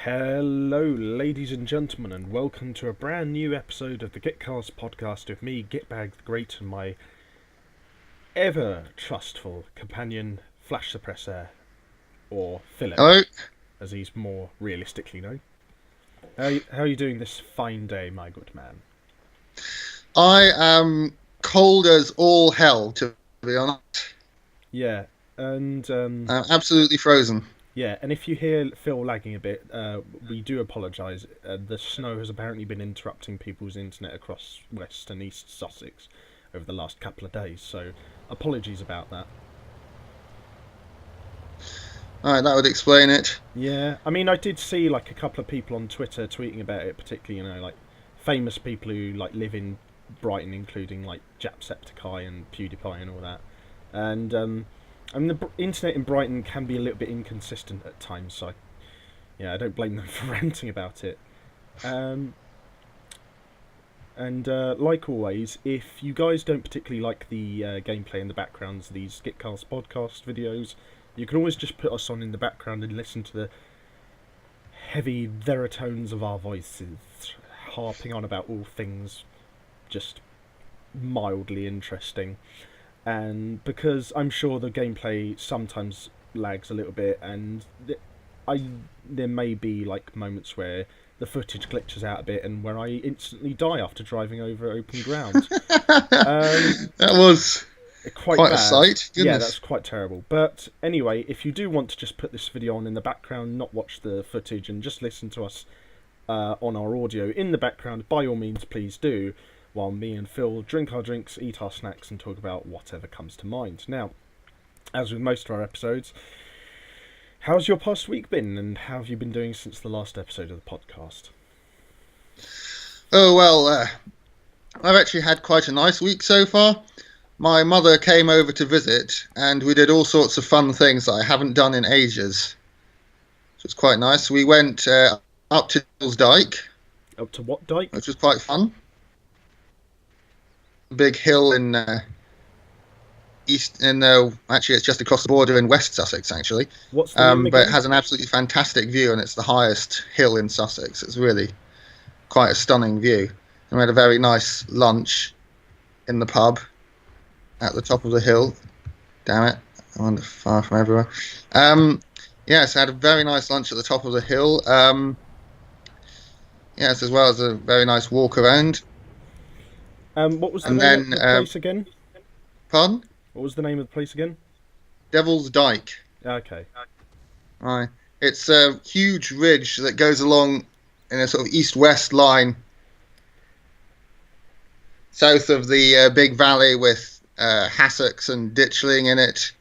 Hello, ladies and gentlemen, and welcome to a brand new episode of the Gitcast podcast with me, Gitbag the Great, and my ever trustful companion, Flash Suppressor, or Philip, Hello. as he's more realistically known. How are you doing this fine day, my good man? I am cold as all hell, to be honest. Yeah, and I'm absolutely frozen. yeah, and if you hear Phil lagging a bit, we do apologise. The snow has apparently been interrupting people's internet across West and East Sussex over the last couple of days, so apologies about that. Alright, that would explain it. Yeah, I mean, I did see like a couple of people on Twitter tweeting about it, particularly, like famous people who like live in Brighton, including like Jacksepticeye and PewDiePie and all that. And I mean, the internet in Brighton can be a little bit inconsistent at times, so I don't blame them for ranting about it. Um, and like always, if you guys don't particularly like the gameplay in the backgrounds of these Gitcast podcast videos, you can always just put us on in the background and listen to the heavy veritones of our voices, harping on about all things just mildly interesting. And because I'm sure the gameplay sometimes lags a little bit, and there may be like moments where the footage glitches out a bit, and where I instantly die after driving over open ground. That was Quite quite bad. a sight. Goodness. Yeah, that's quite terrible. But anyway, if you do want to just put this video on in the background, not watch the footage, and just listen to us on our audio in the background, by all means, please do, while me and Phil drink our drinks, eat our snacks, and talk about whatever comes to mind. Now, as with most of our episodes, how's your past week been, and how have you been doing since the last episode of the podcast? Oh, well, I've actually had quite a nice week so far. My mother came over to visit, and we did all sorts of fun things that I haven't done in ages. So it's quite nice. We went up to Devil's Dyke. Up to what dyke? Which was quite fun. Big hill in actually it's just across the border in West Sussex, actually. What's the name but again? it has an absolutely fantastic view, and it's the highest hill in Sussex. It's really quite a stunning view. And we had a very nice lunch in the pub at the top of the hill. Damn it, I wander far from everywhere. Yes, I had a very nice lunch at the top of the hill. Yes, as well as a very nice walk around. What was the name of the place again? Pardon? What was the name of the place again? Devil's Dyke. Okay. Right. It's a huge ridge that goes along in a sort of east-west line south of the big valley with hassocks and ditchling in it.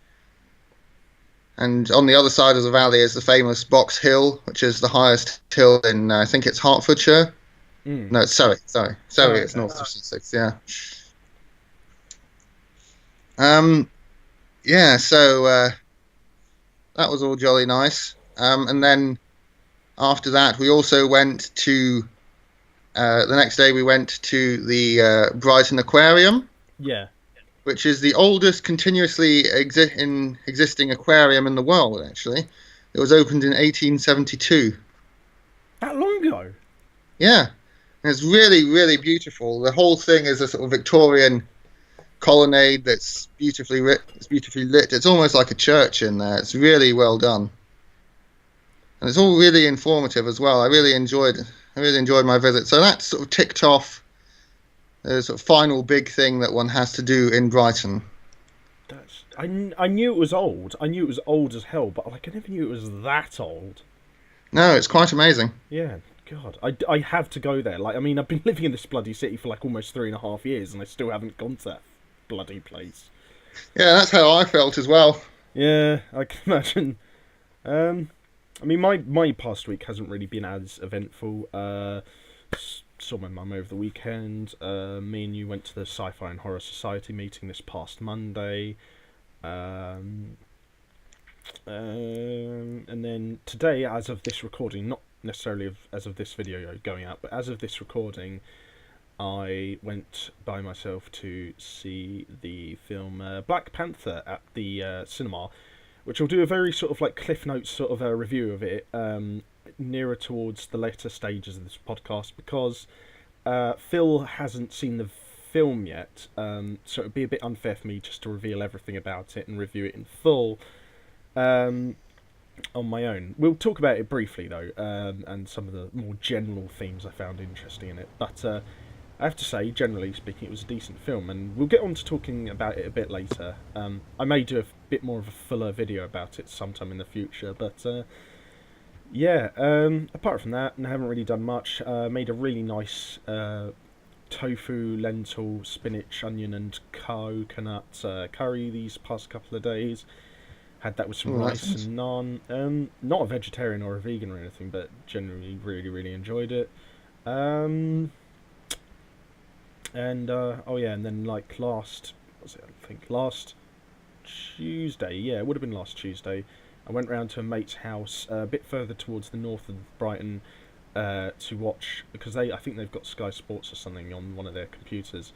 And on the other side of the valley is the famous Box Hill, which is the highest hill in, I think it's Hertfordshire. No, it's Surrey. Sorry, it's north of Sussex. Yeah. So that was all jolly nice. And then after that, we also went to the next day. We went to the Brighton Aquarium. Yeah. Which is the oldest continuously existing aquarium in the world. Actually, it was opened in 1872. That long ago? Yeah. And it's really, really beautiful. The whole thing is a sort of Victorian colonnade that's beautifully lit. It's almost like a church in there. It's really well done, and it's all really informative as well. I really enjoyed my visit. So that sort of ticked off the sort of final big thing that one has to do in Brighton. I knew it was old. I knew it was old as hell, but like I never knew it was that old. No, it's quite amazing. Yeah. God, I have to go there. Like, I mean, I've been living in this bloody city for like almost 3.5 years, and I still haven't gone to that bloody place. Yeah, that's how I felt as well. Yeah, I can imagine. I mean, my past week hasn't really been as eventful. Saw my mum over the weekend. Me and you went to the Sci-Fi and Horror Society meeting this past Monday. And then today, as of this recording, not necessarily as of this video going out, but as of this recording, I went by myself to see the film Black Panther at the cinema, which I'll do a very sort of like Cliff Notes sort of a review of it nearer towards the later stages of this podcast because Phil hasn't seen the film yet, so it'd be a bit unfair for me just to reveal everything about it and review it in full on my own. We'll talk about it briefly though, and some of the more general themes I found interesting in it. But I have to say, generally speaking, it was a decent film, and we'll get on to talking about it a bit later. I may do a bit more of a fuller video about it sometime in the future, but yeah, apart from that, I haven't really done much. Made a really nice tofu, lentil, spinach, onion and coconut curry these past couple of days. Had that with some rice and naan. Not a vegetarian or a vegan or anything, but generally really, really enjoyed it. And oh yeah, and then like last Tuesday, yeah, it would have been last Tuesday, I went round to a mate's house a bit further towards the north of Brighton to watch, because I think they've got Sky Sports or something on one of their computers,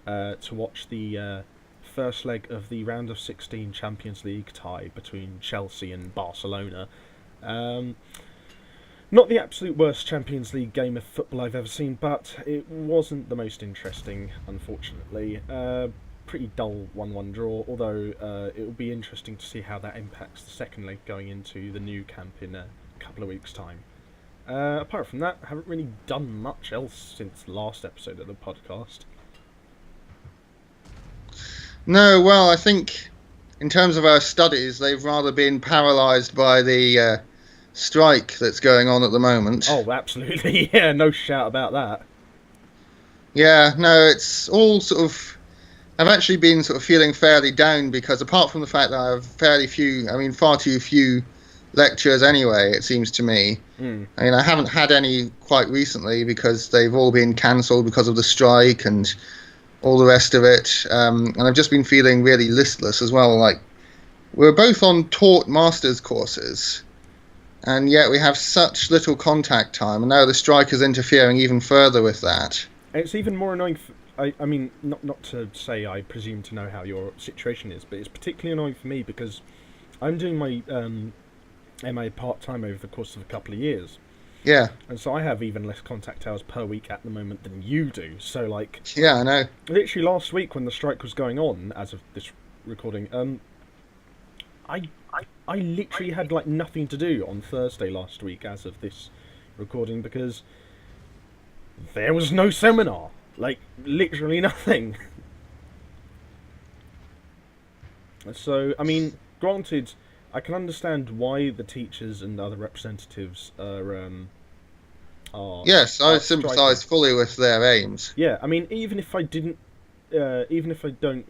to watch the first leg of the round of 16 Champions League tie between Chelsea and Barcelona. Not the absolute worst Champions League game of football I've ever seen, but it wasn't the most interesting, unfortunately. Pretty dull 1-1 draw, although it will be interesting to see how that impacts the second leg going into the new camp in a couple of weeks' time. Apart from that, I haven't really done much else since the last episode of the podcast. No, well, I think in terms of our studies, they've rather been paralysed by the strike that's going on at the moment. Oh, absolutely, yeah, no shout about that. Yeah, no, it's all sort of... I've actually been sort of feeling fairly down because apart from the fact that I have far too few lectures anyway, it seems to me. I mean, I haven't had any quite recently because they've all been cancelled because of the strike and all the rest of it. And I've just been feeling really listless as well. Like, we're both on taught master's courses, and yet we have such little contact time, and now the strike is interfering even further with that. It's even more annoying. I mean, not to say I presume to know how your situation is, but it's particularly annoying for me because I'm doing my MA part-time over the course of a couple of years. Yeah. And so I have even less contact hours per week at the moment than you do. So, like... Yeah, I know. Literally last week when the strike was going on, as of this recording, I literally had, like, nothing to do on Thursday last week as of this recording because there was no seminar. Like, literally nothing. So, I mean, granted, I can understand why the teachers and other representatives are yes, I sympathise fully with their aims. Yeah, I mean, even if I don't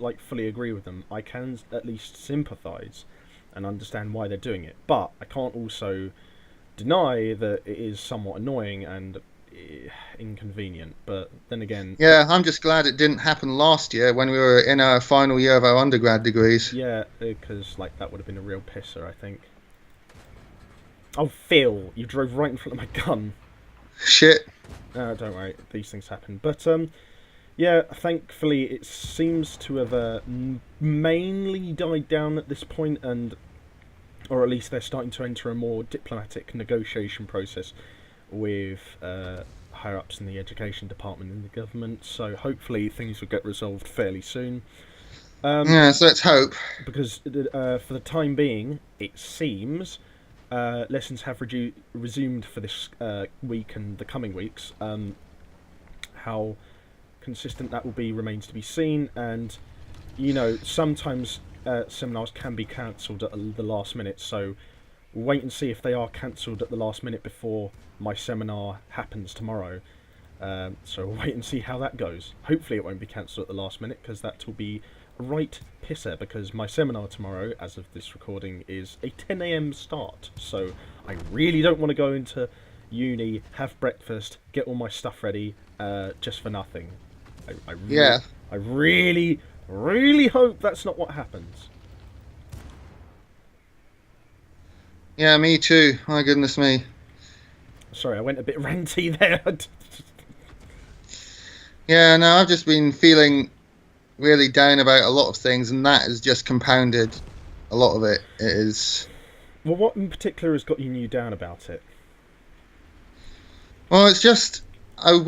like fully agree with them, I can at least sympathise and understand why they're doing it. But I can't also deny that it is somewhat annoying and inconvenient. But then again, yeah, I'm just glad it didn't happen last year when we were in our final year of our undergrad degrees. Yeah, because like that would have been a real pisser, I think. Oh, Phil, you drove right in front of my gun. Shit. Don't worry, these things happen. But yeah, thankfully it seems to have mainly died down at this point, or at least they're starting to enter a more diplomatic negotiation process with higher ups in the education department in the government. So hopefully things will get resolved fairly soon. Yeah, so let's hope. Because for the time being, it seems lessons have resumed for this week and the coming weeks. How consistent that will be remains to be seen, and you know, sometimes seminars can be cancelled at the last minute, so we'll wait and see if they are cancelled at the last minute before my seminar happens tomorrow. So we'll wait and see how that goes. Hopefully it won't be cancelled at the last minute, because that will be a right pisser, because my seminar tomorrow, as of this recording, is a 10 AM start, so I really don't want to go into uni, have breakfast, get all my stuff ready, just for nothing. I really, really hope that's not what happens. Yeah, me too. My goodness me. Sorry, I went a bit ranty there. Yeah, no, I've just been feeling really down about a lot of things, and that has just compounded a lot of it. It is... Well, what in particular has got you down about it? Well, it's just I'm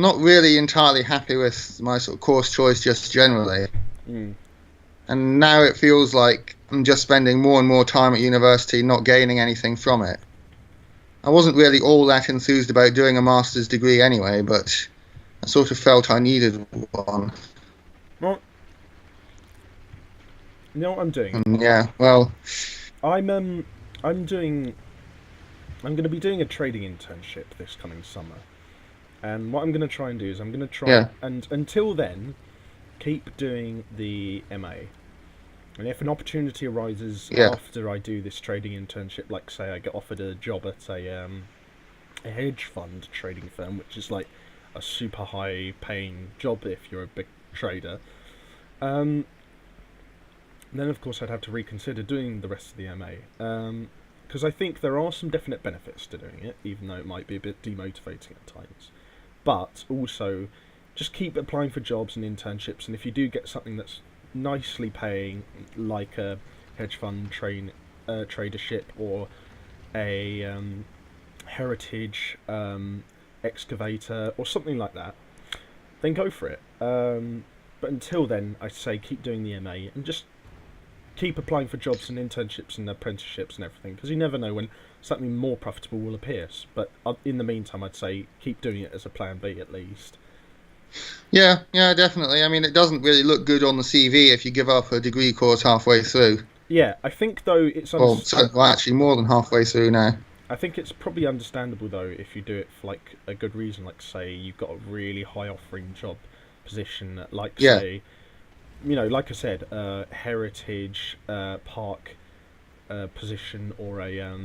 not really entirely happy with my sort of course choice just generally. Mm. And now it feels like I'm just spending more and more time at university not gaining anything from it. I wasn't really all that enthused about doing a master's degree anyway, but I sort of felt I needed one. Well, you know what I'm doing? And yeah, well, I'm um I'm doing I'm going to be doing a trading internship this coming summer. And what I'm going to try and do is I'm going to try yeah, and until then keep doing the MA. And if an opportunity arises yeah, after I do this trading internship, like say I get offered a job at a hedge fund trading firm, which is like a super high paying job if you're a big trader, um, then of course I'd have to reconsider doing the rest of the MA. Because I think there are some definite benefits to doing it, even though it might be a bit demotivating at times. But also, just keep applying for jobs and internships, and if you do get something that's nicely paying, like a hedge fund tradership or a heritage excavator or something like that, then go for it. But until then, I say keep doing the MA and just keep applying for jobs and internships and apprenticeships and everything, because you never know when something more profitable will appear. But in the meantime, I'd say keep doing it as a plan B at least. yeah, definitely. I mean, it doesn't really look good on the CV if you give up a degree course halfway through. Yeah, I think though Well, actually, more than halfway through now. I think it's probably understandable though if you do it for like a good reason, like say you've got a really high offering job position, like Yeah, say, like I said, heritage park position or a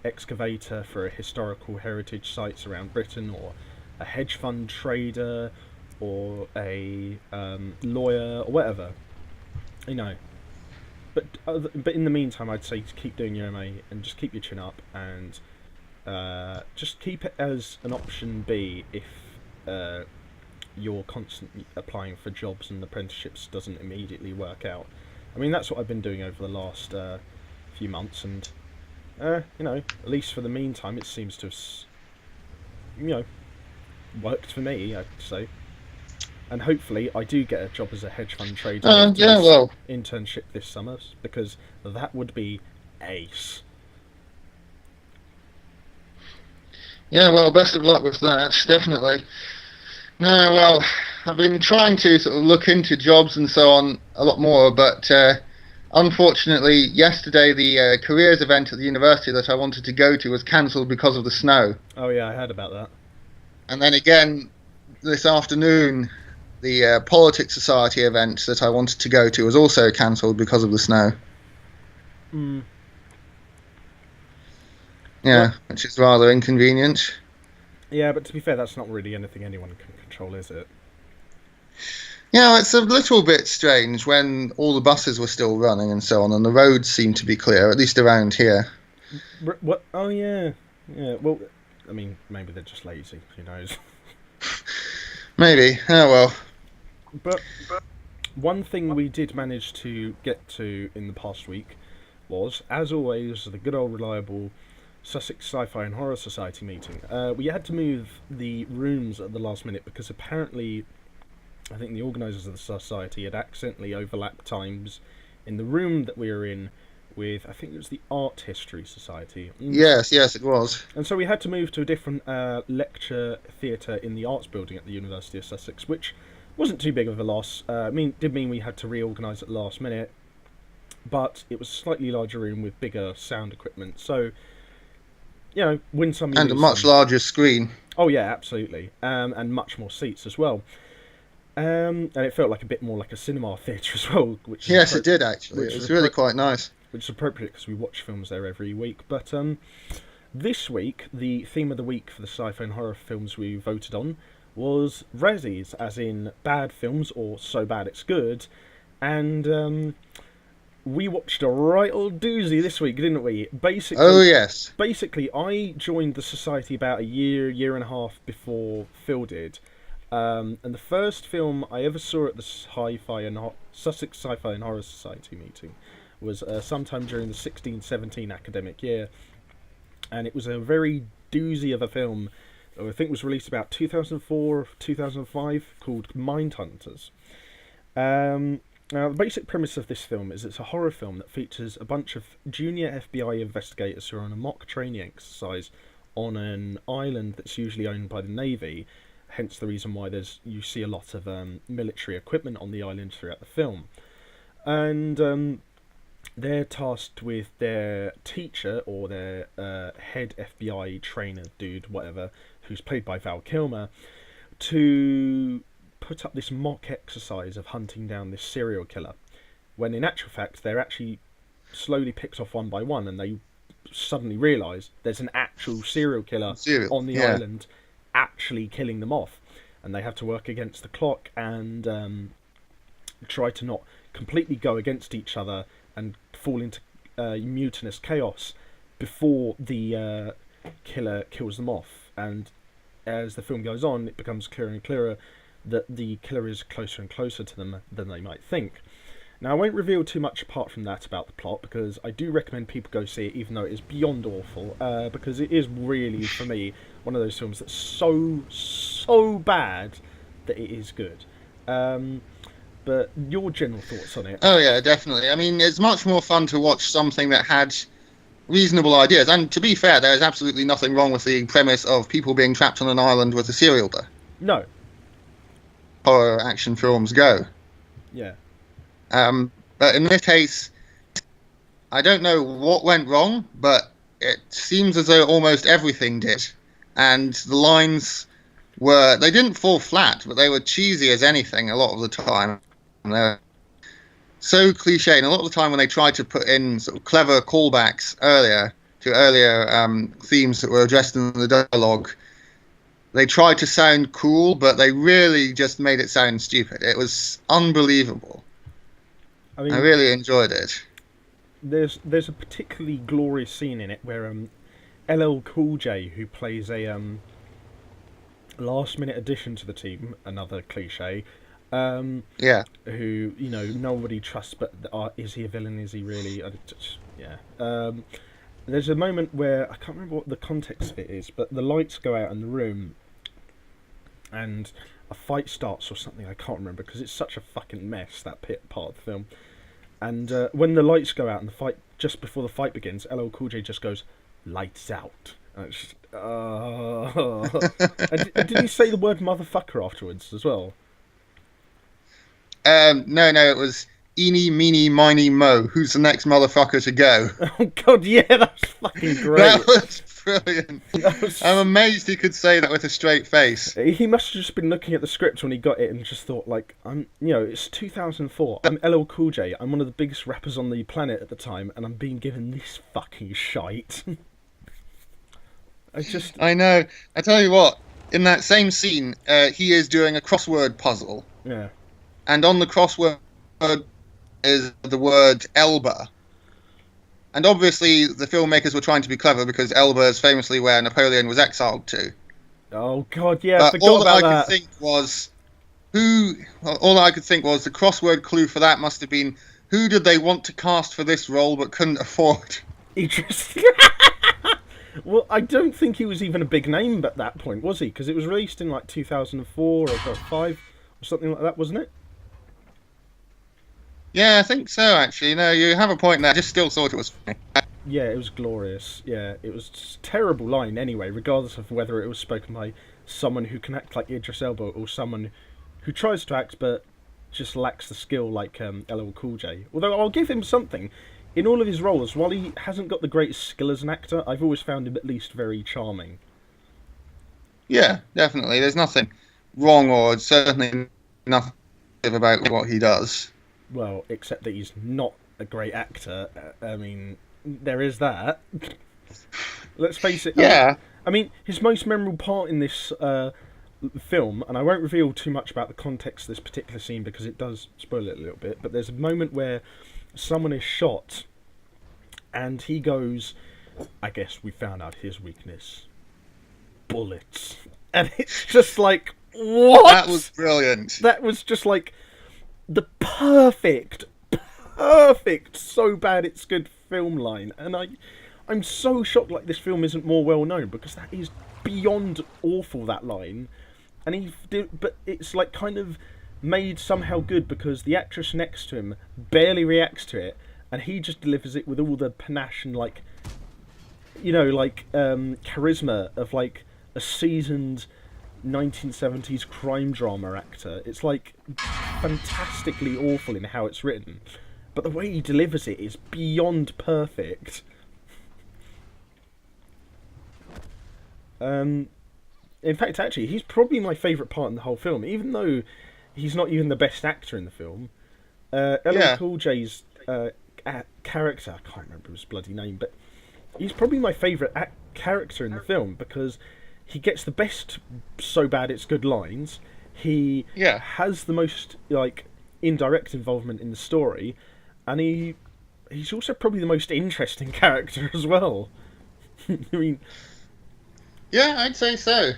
excavator for a historical heritage sites around Britain, or a hedge fund trader, or a lawyer or whatever, you know. But in the meantime, I'd say keep doing your MA and just keep your chin up, and just keep it as an option B if you're constantly applying for jobs and apprenticeships doesn't immediately work out. I mean, that's what I've been doing over the last few months, and at least for the meantime, it seems to have, worked for me, I'd say. And hopefully, I do get a job as a hedge fund trader after yeah, this well, internship this summer, because that would be ace. yeah, well, best of luck with that, definitely. No, well, I've been trying to sort of look into jobs and so on a lot more, but unfortunately, yesterday the careers event at the university that I wanted to go to was cancelled because of the snow. Oh yeah, I heard about that. And then again, this afternoon, the Politics Society event that I wanted to go to was also cancelled because of the snow. Mm. Yeah, Well, which is rather inconvenient. yeah, but to be fair, that's not really anything anyone can control, is it? Yeah, it's a little bit strange when all the buses were still running and so on, and the roads seemed to be clear, at least around here. What? Oh yeah, yeah. Well, I mean, maybe they're just lazy. Who knows? Maybe. Oh well. But one thing we did manage to get to in the past week was, as always, the good old reliable Sussex Sci-Fi and Horror Society meeting. We had to move the rooms at the last minute because apparently, I think the organisers of the society had accidentally overlapped times in the room that we were in with, I think it was the Art History Society. Yes, it was. And so we had to move to a different lecture theatre in the Arts Building at the University of Sussex, which wasn't too big of a loss. Did mean we had to reorganise at the last minute, but it was a slightly larger room with bigger sound equipment. So, win some, you And a lose much some. larger screen. Oh yeah, absolutely, and much more seats as well. And it felt like a bit more like a cinema theatre as well, which is Yes, it did actually. which It is was really quite nice. which is appropriate because we watch films there every week. But this week, the theme of the week for the sci-fi and horror films we voted on was Razzies, as in bad films or so bad it's good. And we watched a right old doozy this week, didn't we? Oh yes. Basically, I joined the society about a year and a half before Phil did. And the first film I ever saw at the Sussex Sci-Fi and Horror Society meeting was sometime during the 16-17 academic year, and it was a very doozy of a film I think it was released about 2004 or 2005, called Mindhunters. Now, the basic premise of this film is it's a horror film that features a bunch of junior FBI investigators who are on a mock training exercise on an island that's usually owned by the Navy, hence the reason why you see a lot of military equipment on the island throughout the film. And they're tasked with their teacher, or their head FBI trainer dude, whatever, who's played by Val Kilmer, to put up this mock exercise of hunting down this serial killer, when in actual fact they're actually slowly picked off one by one, and they suddenly realise there's an actual serial killer on the island actually killing them off, and they have to work against the clock and try to not completely go against each other and fall into mutinous chaos before the killer kills them off. And as the film goes on, it becomes clearer and clearer that the killer is closer and closer to them than they might think. Now, I won't reveal too much apart from that about the plot, because I do recommend people go see it, even though it is beyond awful, because it is really, for me, one of those films that's so bad that it is good. But your general thoughts on it? Oh yeah, definitely. I mean, it's much more fun to watch something that had reasonable ideas. And to be fair, there is absolutely nothing wrong with the premise of people being trapped on an island with a serial killer. No. Horror action films go. Yeah. But in this case, I don't know what went wrong, but it seems as though almost everything did. And the lines they didn't fall flat, but they were cheesy as anything a lot of the time. And they're so cliche, and a lot of the time when they tried to put in sort of clever callbacks earlier themes that were addressed in the dialogue, they tried to sound cool, but they really just made it sound stupid. It was unbelievable. I really enjoyed it. There's a particularly glorious scene in it where LL Cool J, who plays a last-minute addition to the team, another cliche, who, nobody trusts, but is he a villain, is he really? There's a moment where, I can't remember what the context of it is, but the lights go out in the room, and a fight starts or something, I can't remember, because it's such a fucking mess, that part of the film. And when the lights go out and the fight, just before the fight begins, LL Cool J just goes, "Lights out." And it's just, and did he say the word motherfucker afterwards as well? No, it was eeny, meeny, miny, mo. Who's the next motherfucker to go? Oh god, yeah, that's fucking great. That was brilliant. I'm amazed he could say that with a straight face. He must have just been looking at the script when he got it and just thought, like, it's 2004. I'm LL Cool J. I'm one of the biggest rappers on the planet at the time, and I'm being given this fucking shite. I know. I tell you what, in that same scene, he is doing a crossword puzzle. Yeah. And on the crossword is the word Elba. And obviously the filmmakers were trying to be clever, because Elba is famously where Napoleon was exiled to. Oh god, yeah, but all I could think was the crossword clue for that must have been, who did they want to cast for this role but couldn't afford? Interesting. Well, I don't think he was even a big name at that point, was he? Because it was released in like 2004 or 2005 or something like that, wasn't it? Yeah, I think so, actually. No, you have a point there. I just still thought it was funny. Yeah, it was glorious. Yeah, it was just a terrible line anyway, regardless of whether it was spoken by someone who can act like Idris Elba or someone who tries to act but just lacks the skill like LL Cool J. Although I'll give him something. In all of his roles, while he hasn't got the greatest skill as an actor, I've always found him at least very charming. Yeah, definitely. There's nothing wrong or certainly nothing about what he does. Well, except that he's not a great actor. I mean, there is that. Let's face it. Yeah. I mean, his most memorable part in this film, and I won't reveal too much about the context of this particular scene because it does spoil it a little bit, but there's a moment where someone is shot and he goes, "I guess we found out his weakness. Bullets." And it's just like, what? That was brilliant. That was just like the perfect, so bad it's good film line. And I I'm so shocked like this film isn't more well known, because that is beyond awful, that line. And but it's like kind of made somehow good because the actress next to him barely reacts to it, and he just delivers it with all the panache and like, charisma of like a seasoned 1970s crime drama actor. It's like fantastically awful in how it's written, but the way he delivers it is beyond perfect. In fact, actually, he's probably my favourite part in the whole film, even though he's not even the best actor in the film. LL Cool J's character, I can't remember his bloody name, but he's probably my favourite character in the film because he gets the best so bad it's good lines. He has the most like indirect involvement in the story, and he's also probably the most interesting character as well. I mean, yeah, I'd say so.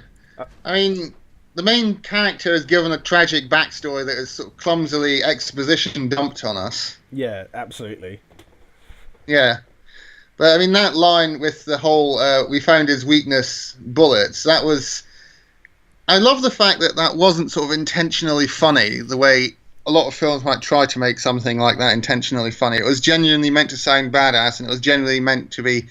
I mean, the main character is given a tragic backstory that is sort of clumsily exposition dumped on us. Yeah, absolutely. Yeah. But, I mean, that line with the whole, we found his weakness, bullets, that was... I love the fact that that wasn't sort of intentionally funny, the way a lot of films might try to make something like that intentionally funny. It was genuinely meant to sound badass, and it was genuinely meant to be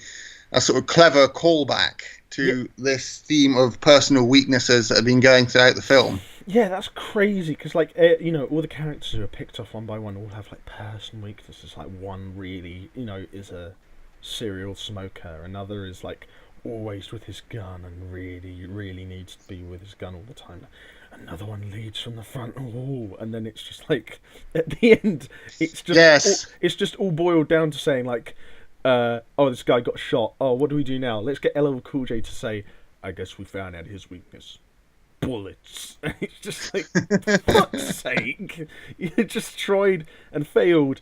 a sort of clever callback to this theme of personal weaknesses that have been going throughout the film. Yeah, that's crazy, because, like, all the characters who are picked off one by one all have, like, personal weaknesses. Like, one really, is a serial smoker. Another is, like, always with his gun and really, really needs to be with his gun all the time. Another one leads from the front wall, and then it's just, like, at the end, it's just all boiled down to saying, like, this guy got shot. Oh, what do we do now? Let's get LL Cool J to say, I guess we found out his weakness. Bullets. And it's just like, fuck's sake. You just tried and failed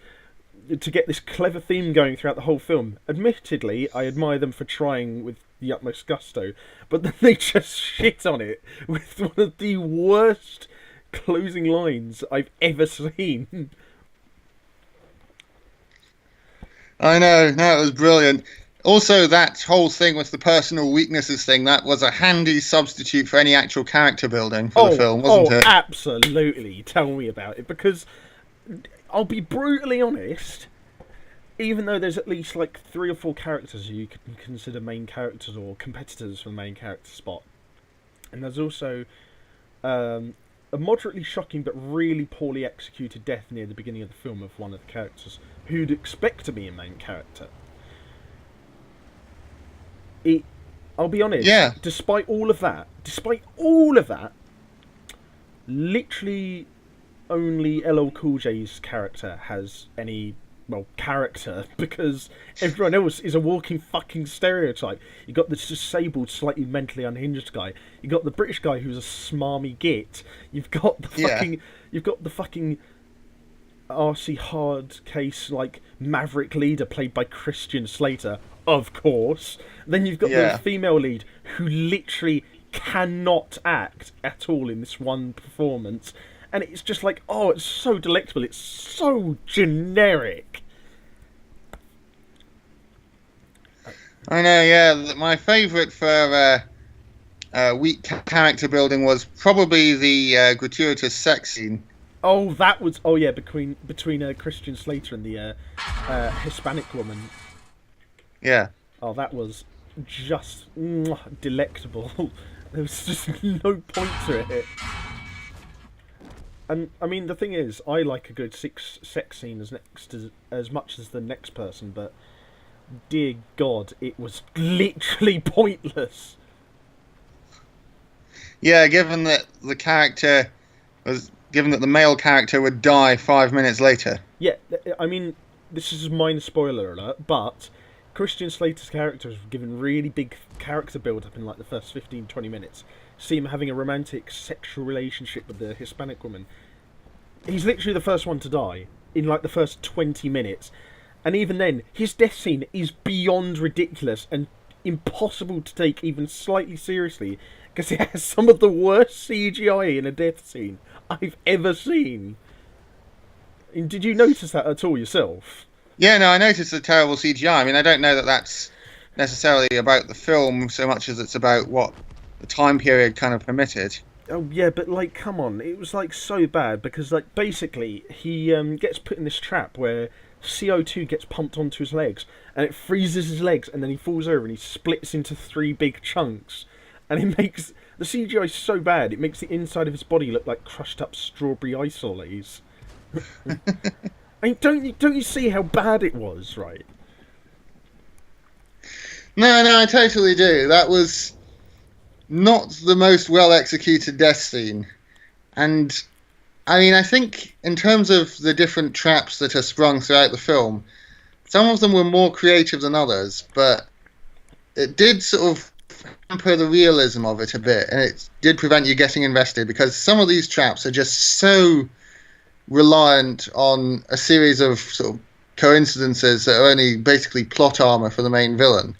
to get this clever theme going throughout the whole film. Admittedly, I admire them for trying with the utmost gusto, but then they just shit on it with one of the worst closing lines I've ever seen. I know, no, it was brilliant. Also, that whole thing with the personal weaknesses thing, that was a handy substitute for any actual character building for the film, wasn't it? Oh, absolutely. Tell me about it, because I'll be brutally honest, even though there's at least like 3 or 4 characters you can consider main characters or competitors for the main character spot, and there's also a moderately shocking but really poorly executed death near the beginning of the film of one of the characters who'd expect to be a main character. I'll be honest, despite all of that, literally only LL Cool J's character has any, character, because everyone else is a walking fucking stereotype. You got this disabled, slightly mentally unhinged guy. You got the British guy who's a smarmy git. You've got the fucking RC hard case like maverick leader played by Christian Slater, of course. Then you've got the female lead who literally cannot act at all in this one performance, and it's just like, it's so delectable, it's so generic. I know, yeah. My favourite for weak character building was probably the gratuitous sex scene. Oh, that was between Christian Slater and the Hispanic woman. Yeah. Oh, that was just delectable. There was just no point to it. And I mean, the thing is, I like a good sex scene as much as the next person, but dear God, it was literally pointless. Yeah, given that the male character would die 5 minutes later. Yeah, I mean, this is a minor spoiler alert, but Christian Slater's character was given really big character build-up in like the first 15-20 minutes. See him having a romantic sexual relationship with the Hispanic woman. He's literally the first one to die in like the first 20 minutes. And even then, his death scene is beyond ridiculous and impossible to take even slightly seriously, because it has some of the worst CGI in a death scene I've ever seen. And did you notice that at all yourself? Yeah, no, I noticed the terrible CGI. I mean, I don't know that that's necessarily about the film so much as it's about what the time period kind of permitted. Oh yeah, but like, come on, it was like so bad because like basically he gets put in this trap where CO2 gets pumped onto his legs and it freezes his legs and then he falls over and he splits into three big chunks, and it makes the CGI so bad it makes the inside of his body look like crushed up strawberry ice lollies. I mean, don't you see how bad it was, right? No, I totally do. That was not the most well executed death scene. And I mean, I think in terms of the different traps that are sprung throughout the film, some of them were more creative than others, but it did sort of hamper the realism of it a bit, and it did prevent you getting invested because some of these traps are just so reliant on a series of sort of coincidences that are only basically plot armor for the main villain.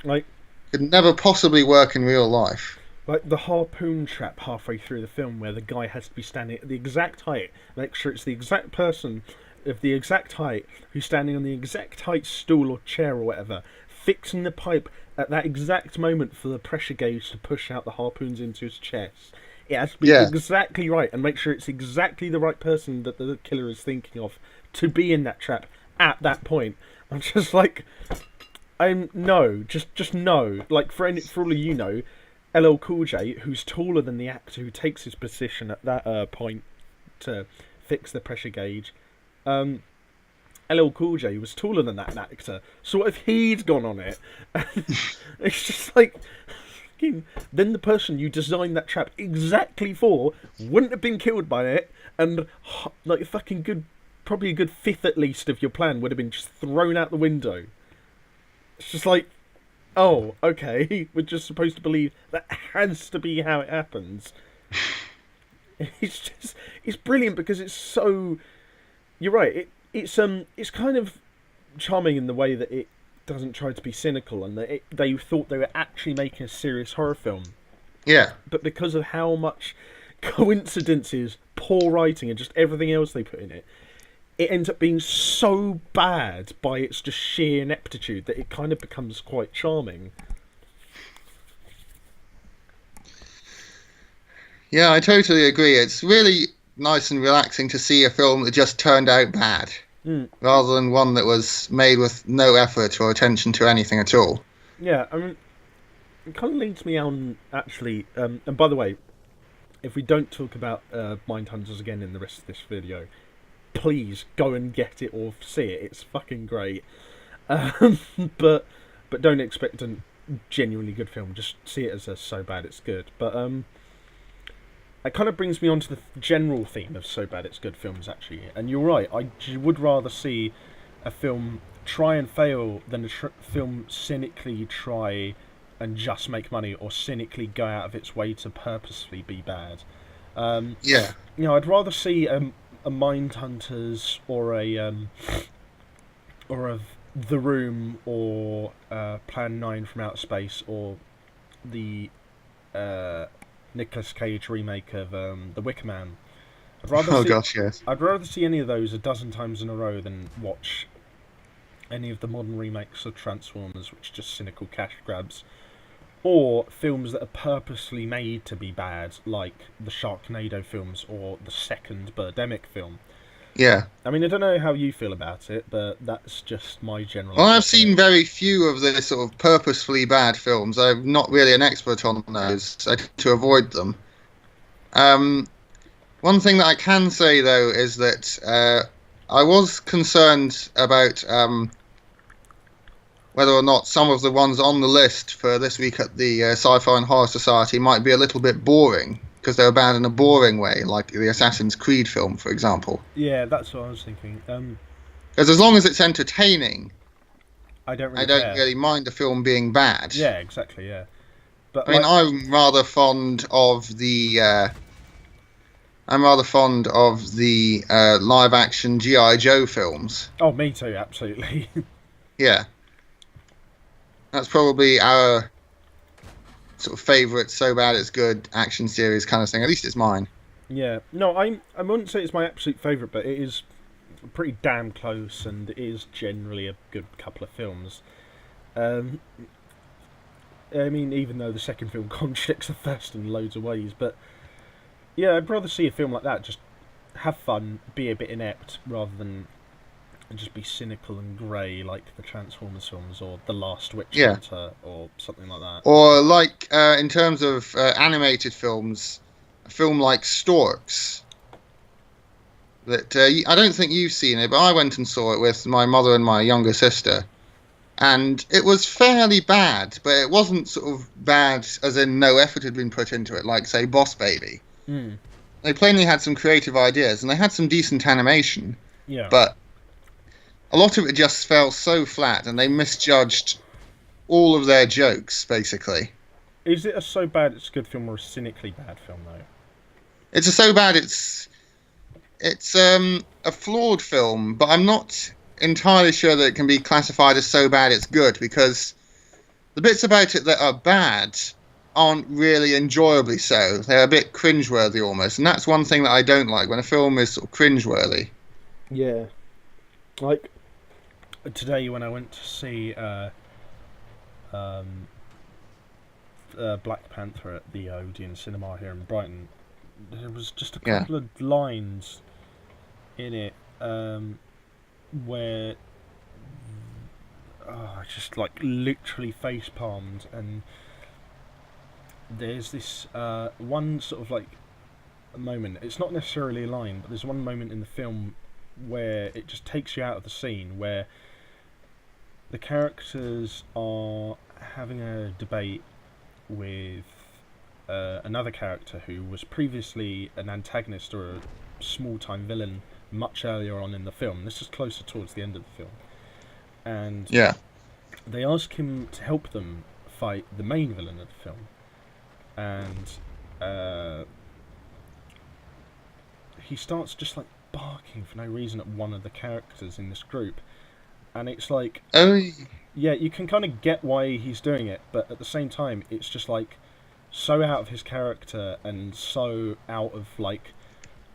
Like, Could never possibly work in real life. like the harpoon trap halfway through the film where the guy has to be standing at the exact height, make sure it's the exact person of the exact height who's standing on the exact height stool or chair or whatever, fixing the pipe at that exact moment for the pressure gauge to push out the harpoons into his chest. It has to be exactly right and make sure it's exactly the right person that the killer is thinking of to be in that trap at that point. I'm just like, no, just no. Like for all of you know, LL Cool J, who's taller than the actor who takes his position at that point to fix the pressure gauge. LL Cool J was taller than that actor, so what if he'd gone on it? It's just like, then the person you designed that trap exactly for wouldn't have been killed by it, and like fucking good, probably a good fifth at least of your plan would have been just thrown out the window. It's just like, oh, okay, we're just supposed to believe that has to be how it happens. It's brilliant because it's so. You're right. It's kind of charming in the way that it doesn't try to be cynical and that they thought they were actually making a serious horror film. Yeah. But because of how much coincidences, poor writing, and just everything else they put in it, it ends up being so bad by its just sheer ineptitude that it kind of becomes quite charming. Yeah, I totally agree. It's really nice and relaxing to see a film that just turned out bad, rather than one that was made with no effort or attention to anything at all. Yeah, I mean, it kind of leads me on, actually, and by the way, if we don't talk about Mindhunters again in the rest of this video, please go and get it or see it. It's fucking great. But don't expect a genuinely good film. Just see it as a so bad it's good. But it kind of brings me on to the general theme of so bad it's good films, actually. And you're right, I would rather see a film try and fail than a film cynically try and just make money, or cynically go out of its way to purposefully be bad. Yeah. You know, I'd rather see a Mindhunters or a The Room or Plan 9 from Outer Space or the Nicolas Cage remake of The Wicker Man. Yes. I'd rather see any of those a dozen times in a row than watch any of the modern remakes of Transformers, which are just cynical cash grabs, or films that are purposely made to be bad, like the Sharknado films or the second Birdemic film. Yeah. I mean, I don't know how you feel about it, but that's just my general. Well, I've seen very few of the sort of purposefully bad films. I'm not really an expert on those. I tend to avoid them. One thing that I can say, though, is that I was concerned about whether or not some of the ones on the list for this week at the Sci-Fi and Horror Society might be a little bit boring, because they were bad in a boring way, like the Assassin's Creed film, for example. Yeah, that's what I was thinking. Because as long as it's entertaining, I don't care. Really mind a film being bad. Yeah, exactly. Yeah, but I mean, I'm rather fond of the live-action G.I. Joe films. Oh, me too, absolutely. Yeah, that's probably our sort of favourite so bad it's good action series kind of thing. At least it's mine. Yeah, no, I wouldn't say it's my absolute favourite, but it is pretty damn close, and it is generally a good couple of films. Um, I mean, even though the second film contradicts the first in loads of ways, but yeah, I'd rather see a film like that just have fun, be a bit inept, rather than just be cynical and grey like the Transformers films or The Last Witch Yeah. Hunter or something like that. Or like in terms of animated films, a film like Storks. That I don't think you've seen it, but I went and saw it with my mother and my younger sister, and it was fairly bad, but it wasn't sort of bad as in no effort had been put into it, like say Boss Baby. Mm. They plainly had some creative ideas, and they had some decent animation, Yeah. but a lot of it just fell so flat, and they misjudged all of their jokes, basically. Is it a so bad it's a good film or a cynically bad film though? It's so bad it's a flawed film, but I'm not entirely sure that it can be classified as so bad it's good, because the bits about it that are bad aren't really enjoyably so. They're a bit cringeworthy almost, and that's one thing that I don't like when a film is sort of cringeworthy. Yeah. Like today when I went to see Black Panther at the Odeon Cinema here in Brighton, there was just a couple of lines in it where I just like literally face palmed, and there's this one sort of like a moment. It's not necessarily a line, but there's one moment in the film where it just takes you out of the scene, where the characters are having a debate with another character who was previously an antagonist or a small-time villain much earlier on in the film. This is closer towards the end of the film. And they ask him to help them fight the main villain of the film. And he starts just like barking for no reason at one of the characters in this group. And it's like, yeah, you can kind of get why he's doing it, but at the same time, it's just like so out of his character and so out of like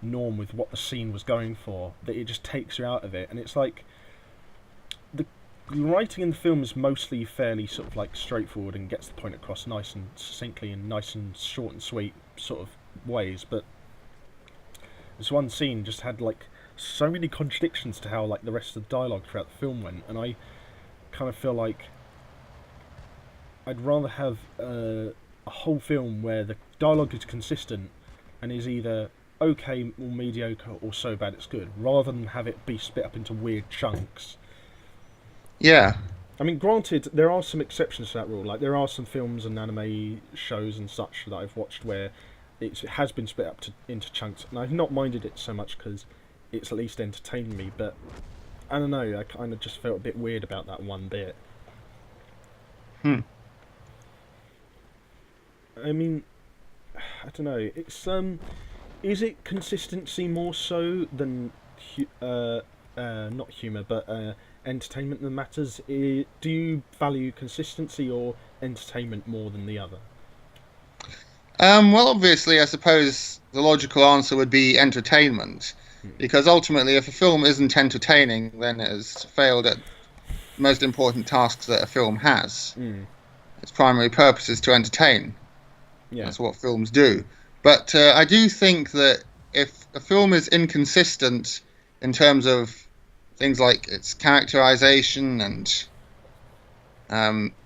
norm with what the scene was going for that it just takes you out of it. And it's like the writing in the film is mostly fairly sort of like straightforward and gets the point across nice and succinctly and nice and short and sweet sort of ways, but this one scene just had like so many contradictions to how like the rest of the dialogue throughout the film went, and I kind of feel like I'd rather have a whole film where the dialogue is consistent and is either okay or mediocre or so bad it's good, rather than have it be split up into weird chunks. Yeah. I mean, granted, there are some exceptions to that rule. Like, there are some films and anime shows and such that I've watched where it has been split up into chunks, and I've not minded it so much because it's at least entertained me, but I don't know, I kind of just felt a bit weird about that one bit. I mean, I don't know, it's, is it consistency more so than, not humour, but, entertainment that matters? Do you value consistency or entertainment more than the other? Well, obviously, I suppose the logical answer would be entertainment, because ultimately, if a film isn't entertaining, then it has failed at the most important tasks that a film has. Its primary purpose is to entertain. Yeah. That's what films do. But I do think that if a film is inconsistent in terms of things like its characterization and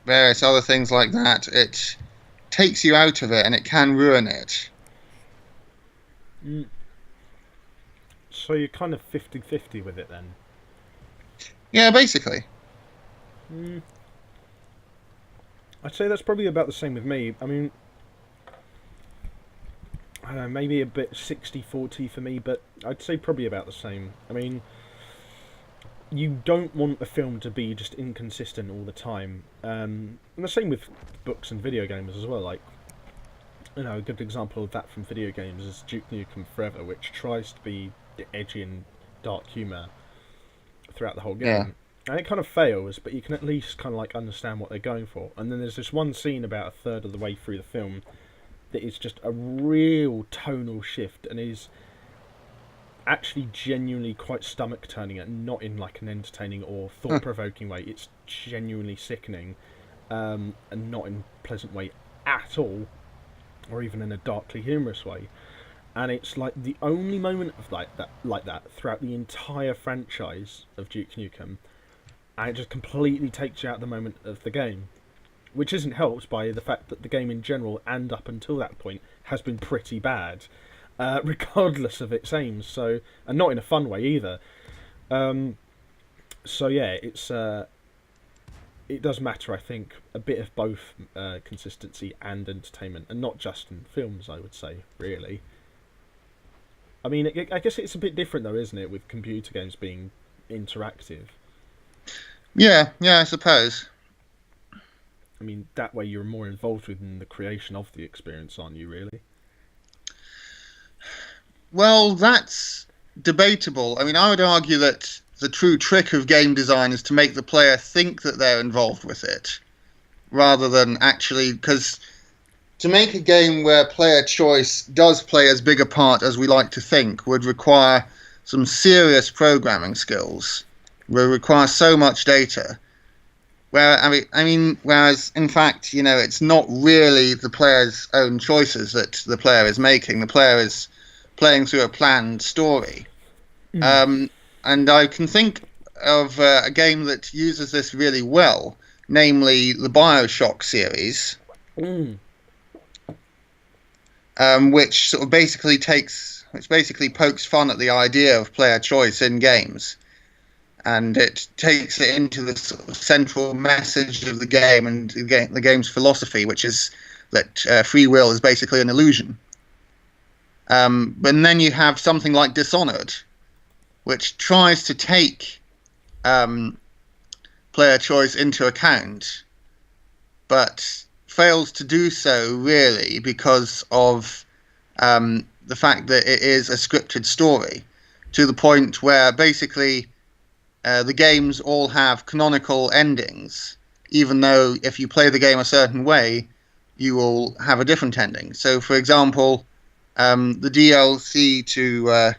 various other things like that, it takes you out of it and it can ruin it. So you're kind of 50-50 with it then? Yeah, basically. I'd say that's probably about the same with me. I mean, I don't know, maybe a bit 60-40 for me, but I'd say probably about the same. I mean, you don't want a film to be just inconsistent all the time. And the same with books and video games as well. Like, you know, a good example of that from video games is Duke Nukem Forever, which tries to be edgy and dark humour throughout the whole game. Yeah. And it kind of fails, but you can at least kind of like understand what they're going for. And then there's this one scene about a third of the way through the film that is just a real tonal shift and is actually genuinely quite stomach turning, and not in like an entertaining or thought provoking way. It's genuinely sickening, and not in a pleasant way at all, or even in a darkly humorous way. And it's like the only moment of like that throughout the entire franchise of Duke Nukem, and it just completely takes you out of the moment of the game, which isn't helped by the fact that the game in general and up until that point has been pretty bad, regardless of its aims. So, and not in a fun way either. So yeah, it does matter, I think, a bit of both consistency and entertainment, and not just in films, I would say, really. I mean, I guess it's a bit different though, isn't it, with computer games being interactive? Yeah, I suppose. I mean, that way you're more involved within the creation of the experience, aren't you, really? Well, that's debatable. I mean, I would argue that the true trick of game design is to make the player think that they're involved with it, rather than actually, because to make a game where player choice does play as big a part as we like to think would require some serious programming skills, will require so much data. Whereas in fact, it's not really the player's own choices that the player is making. The player is playing through a planned story. And I can think of a game that uses this really well, namely the BioShock series, which sort of basically pokes fun at the idea of player choice in games. And it takes it into the sort of central message of the game and the game's philosophy, which is that free will is basically an illusion. But then you have something like Dishonored, which tries to take player choice into account, but fails to do so really because of the fact that it is a scripted story, to the point where basically the games all have canonical endings, even though if you play the game a certain way, you will have a different ending. So, for example, the DLC to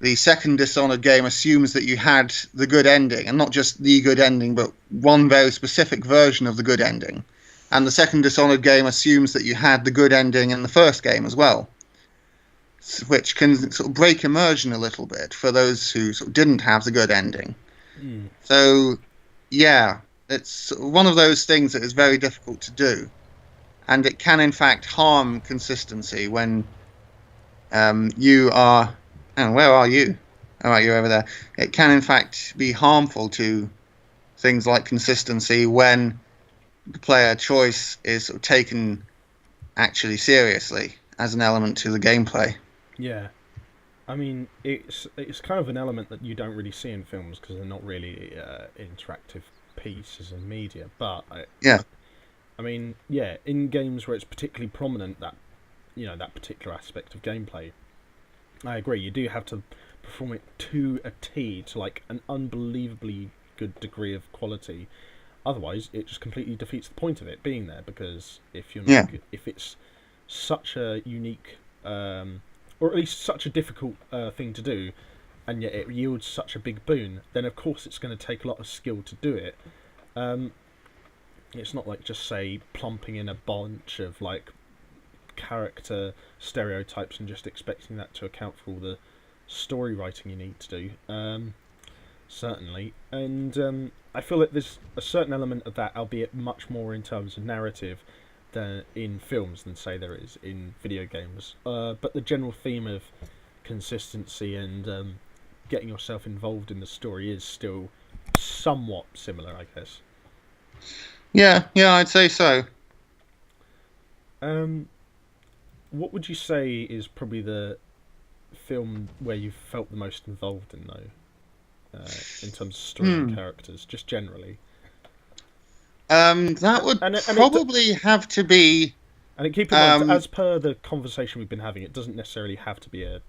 the second Dishonored game assumes that you had the good ending, and not just the good ending, but one very specific version of the good ending. And the second Dishonored game assumes that you had the good ending in the first game as well, which can sort of break immersion a little bit for those who sort of didn't have the good ending. So, yeah, it's one of those things that is very difficult to do, and it can in fact harm consistency when you are... And where are you? Oh, right, you're over there. It can in fact be harmful to things like consistency when the player choice is sort of taken actually seriously as an element to the gameplay. Yeah, I mean, it's kind of an element that you don't really see in films because they're not really interactive pieces of media. But I mean, yeah, in games where it's particularly prominent, that that particular aspect of gameplay, I agree. You do have to perform it to a T, to like an unbelievably good degree of quality. Otherwise, it just completely defeats the point of it being there. Because if you're not, if it's such a unique, or at least such a difficult thing to do, and yet it yields such a big boon, then of course it's going to take a lot of skill to do it. It's not like just say plumping in a bunch of like character stereotypes and just expecting that to account for all the story writing you need to do. Certainly, and I feel that there's a certain element of that, albeit much more in terms of narrative than in films than say there is in video games. But the general theme of consistency and getting yourself involved in the story is still somewhat similar, I guess. Yeah, I'd say so. What would you say is probably the film where you felt the most involved in, though, in terms of story and characters, just generally? That would probably have to be... And keep in mind, as per the conversation we've been having, it doesn't necessarily have to be a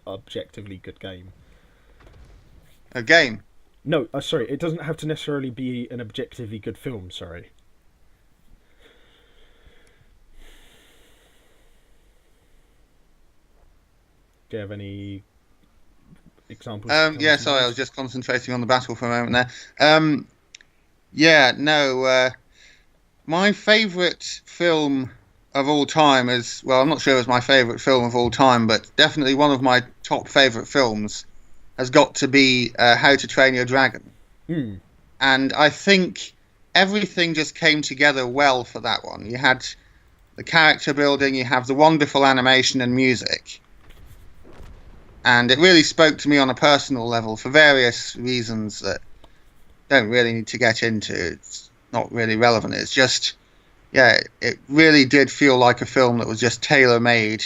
objectively good game. A game? No, sorry, it doesn't have to necessarily be an objectively good film, sorry. Do you have any examples that come Yeah, to sorry, I mind? was just concentrating on the battle for a moment there. Yeah, no, my favourite film of all time is, well, I'm not sure it's my favourite film of all time, but definitely one of my top favourite films has got to be How to Train Your Dragon. Hmm. And I think everything just came together well for that one. You had the character building, you have the wonderful animation and music, and it really spoke to me on a personal level for various reasons that don't really need to get into. It's not really relevant. It's just, yeah, it really did feel like a film that was just tailor-made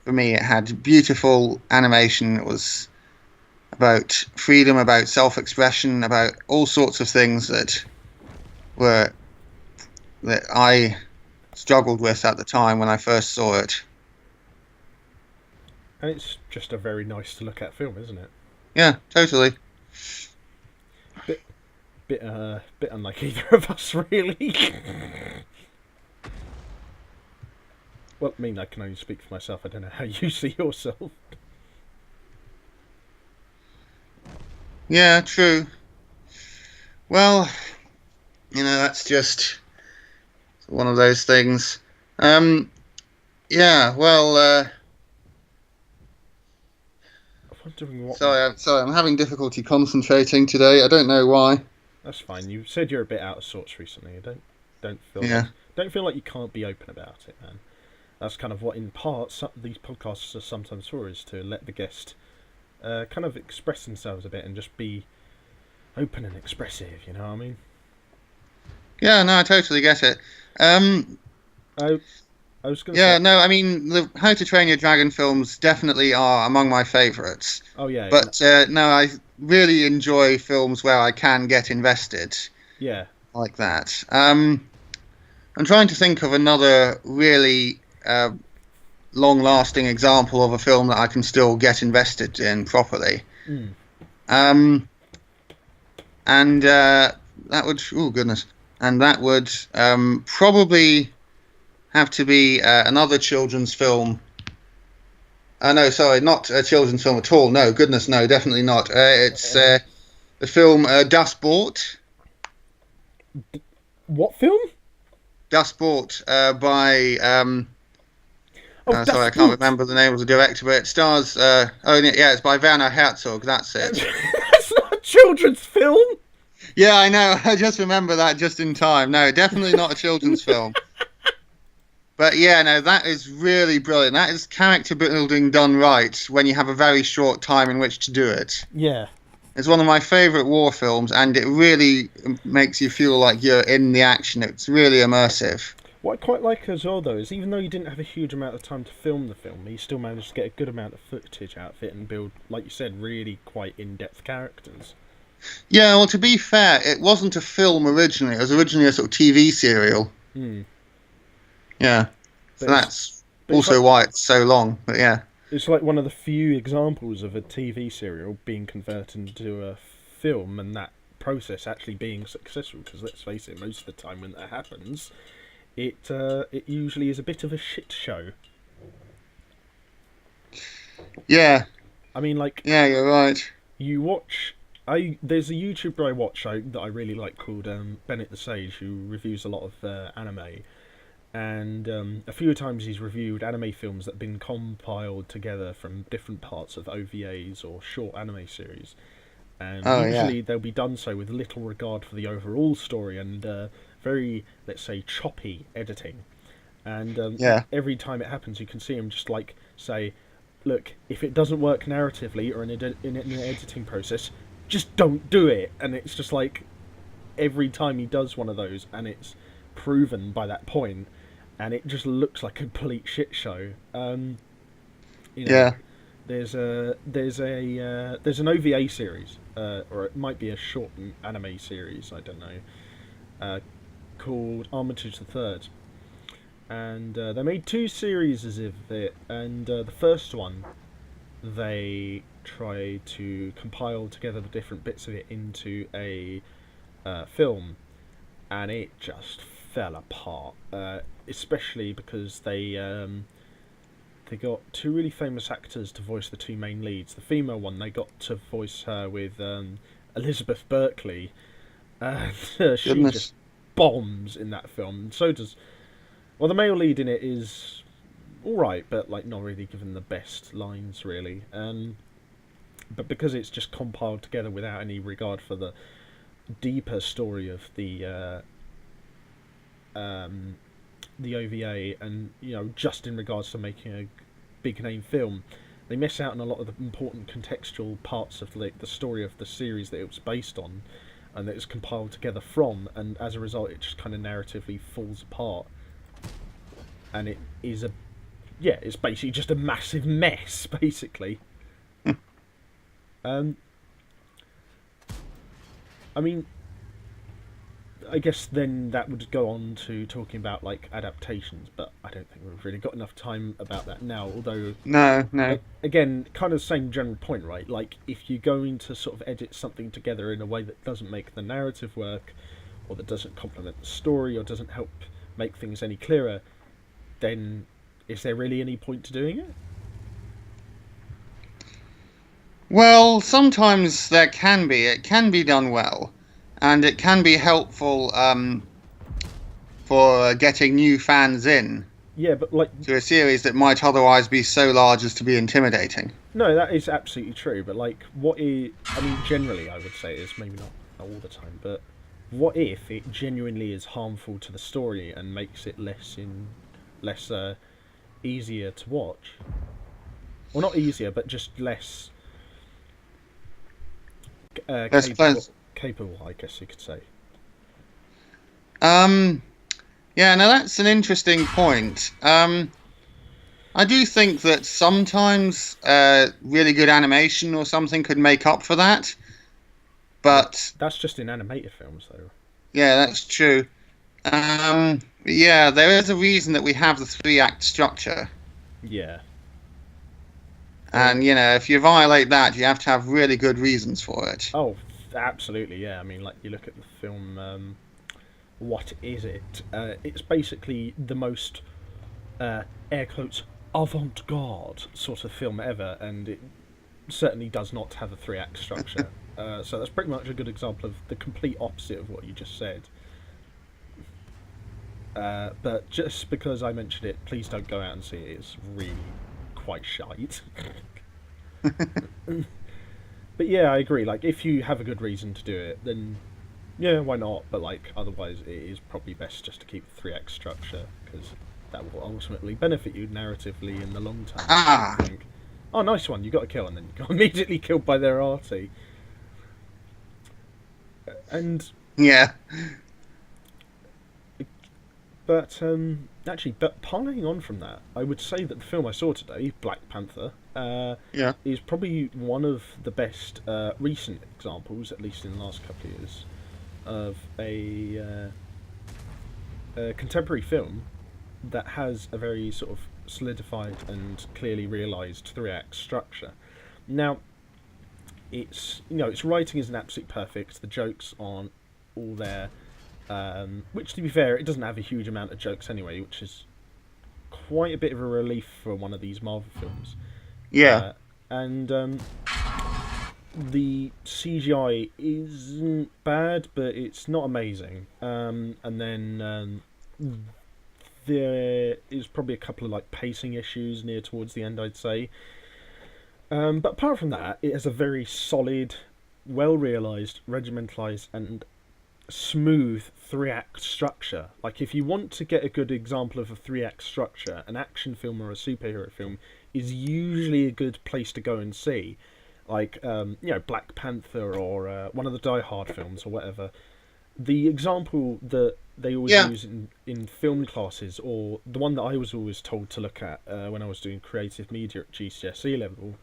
for me. It had beautiful animation. It was about freedom, about self-expression, about all sorts of things were that I struggled with at the time when I first saw it. And it's just a very nice to look at film, isn't it? Yeah, totally. Bit, bit unlike either of us, really. Well, I mean, I can only speak for myself. I don't know how you see yourself. Yeah, true. Well, that's just one of those things. Yeah, well, I'm wondering what. sorry, I'm having difficulty concentrating today. I don't know why. That's fine. You said you're a bit out of sorts recently. Don't feel Yeah. like you can't be open about it, man. That's kind of what, in part, these podcasts are sometimes for, is to let the guest kind of express themselves a bit and just be open and expressive. You know what I mean? Yeah, no, I totally get it. I I was gonna Yeah, say, no, I mean, the How to Train Your Dragon films definitely are among my favourites. oh yeah, But no, I really enjoy films where I can get invested yeah. like that. I'm trying to think of another really long-lasting example of a film that I can still get invested in properly. Mm. Um, and that would, oh goodness, and that would probably have to be another children's film. No, sorry, not a children's film at all. No, goodness, no, definitely not. It's the film Das Boot. What film? Das Boot by Oh, sorry, Das I can't Boot. remember the name of the director, but it stars. Yeah, it's by Werner Herzog. That's it. That's not a children's film. Yeah, I know. I just remember that just in time. No, definitely not a children's film. But yeah, no, that is really brilliant. That is character building done right when you have a very short time in which to do it. Yeah. It's one of my favourite war films, and it really makes you feel like you're in the action. It's really immersive. What I quite like as well, though, is even though you didn't have a huge amount of time to film the film, you still managed to get a good amount of footage out of it and build, like you said, really quite in-depth characters. Yeah, well, to be fair, it wasn't a film originally. It was originally a sort of TV serial. Hmm. Yeah, so But that's but also why it's so long. But yeah, it's like one of the few examples of a TV serial being converted into a film, and that process actually being successful. Because let's face it, most of the time when that happens, it usually is a bit of a shit show. yeah, I mean, like, yeah, you're right. you watch. There's a YouTuber I watch that I really like called Bennett the Sage, who reviews a lot of anime, and a few times he's reviewed anime films that have been compiled together from different parts of OVAs or short anime series, and Oh yeah, usually they'll be done so with little regard for the overall story and very, let's say, choppy editing. And yeah, every time it happens, you can see him just like say, "Look, if it doesn't work narratively or in an editing process, just don't do it." And it's just like every time he does one of those, and it's proven by that point, and it just looks like a complete shit show. You know, yeah. there's an OVA series, or it might be a short anime series. I don't know, called Armitage the Third, and they made two series of it, and the first one they tried to compile together the different bits of it into a film, and it just fell apart. Especially because they got two really famous actors to voice the two main leads. The female one, they got to voice her with Elizabeth Berkley, and she just Goodness. bombs in that film. And so does. Well, the male lead in it is all right, but like not really given the best lines really. But because it's just compiled together without any regard for the deeper story of the OVA, and just in regards to making a big name film, they miss out on a lot of the important contextual parts of the story of the series that it was based on, and that it was compiled together from, and as a result, it just kind of narratively falls apart, and it is it's basically just a massive mess, basically. I mean, I guess then that would go on to talking about like adaptations, but I don't think we've really got enough time about that now. Although, No. again, kind of the same general point, right? Like, if you're going to sort of edit something together in a way that doesn't make the narrative work, or that doesn't complement the story, or doesn't help make things any clearer, then is there really any point to doing it? Well, sometimes there can be. It can be done well, and it can be helpful for getting new fans in Yeah, but like, to a series that might otherwise be so large as to be intimidating. no, that is absolutely true. But like, I mean, generally, I would say it's maybe not all the time, but what if it genuinely is harmful to the story and makes it less easier to watch? Well, not easier, but just less capable, I guess you could say. Yeah, now that's an interesting point. I do think that sometimes really good animation or something could make up for that, but that's just in animated films, though. Yeah, that's true. Yeah, there is a reason that we have the 3-act structure. Yeah. And, if you violate that, you have to have really good reasons for it. Oh, absolutely, yeah. I mean, like, you look at the film, What Is It? It's basically the most, air quotes, avant-garde sort of film ever, and it certainly does not have a 3-act structure. So that's pretty much a good example of the complete opposite of what you just said. But just because I mentioned it, please don't go out and see it. It's really quite shite. But yeah, I agree. Like, if you have a good reason to do it, then yeah, why not? But like, otherwise, it is probably best just to keep the 3-act structure, because that will ultimately benefit you narratively in the long term. Ah. Think, oh, nice one, you got a kill, and then you got immediately killed by their arty. And yeah. But actually, piling on from that, I would say that the film I saw today, Black Panther, is probably one of the best recent examples, at least in the last couple of years, of a contemporary film that has a very sort of solidified and clearly realised 3-act structure. Now, its writing isn't absolutely perfect. The jokes aren't all there. Which, to be fair, it doesn't have a huge amount of jokes anyway, which is quite a bit of a relief for one of these Marvel films. Yeah. And the CGI isn't bad, but it's not amazing. And then there is probably a couple of like pacing issues near towards the end, I'd say. But apart from that, it has a very solid, well-realised, regimentalised, and smooth 3-act structure. Like, if you want to get a good example of a 3-act structure, an action film or a superhero film is usually a good place to go and see. Like, Black Panther or one of the Die Hard films or whatever. The example that they always use in film classes, or the one that I was always told to look at when I was doing creative media at GCSE level,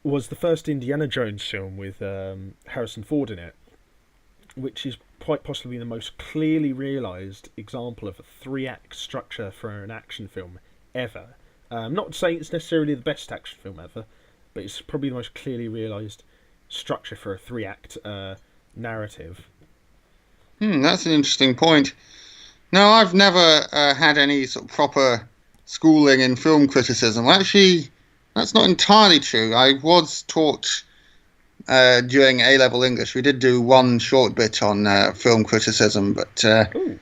was the first Indiana Jones film with Harrison Ford in it, which is quite possibly the most clearly realised example of a 3-act structure for an action film ever. Not saying it's necessarily the best action film ever, but it's probably the most clearly realised structure for a 3-act narrative. That's an interesting point. No, I've never had any sort of proper schooling in film criticism. Well, actually, that's not entirely true. I was taught during A-level English. We did do one short bit on film criticism, but Ooh,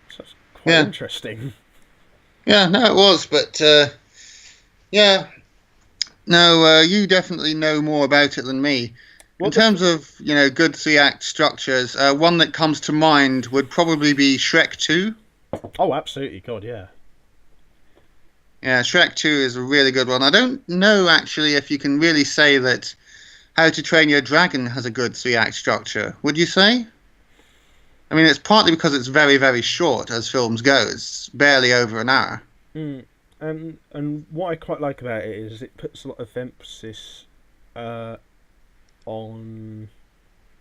so that's quite yeah, interesting. yeah, no, it was, but yeah, no, you definitely know more about it than me. In Well, terms of good three-act structures, one that comes to mind would probably be Shrek 2. oh, absolutely, God, yeah. Yeah, Shrek 2 is a really good one. I don't know actually if you can really say that How to Train Your Dragon has a good three-act structure. Would you say? I mean, it's partly because it's very, very short as films go. It's barely over an hour. Mm. And what I quite like about it is it puts a lot of emphasis uh, on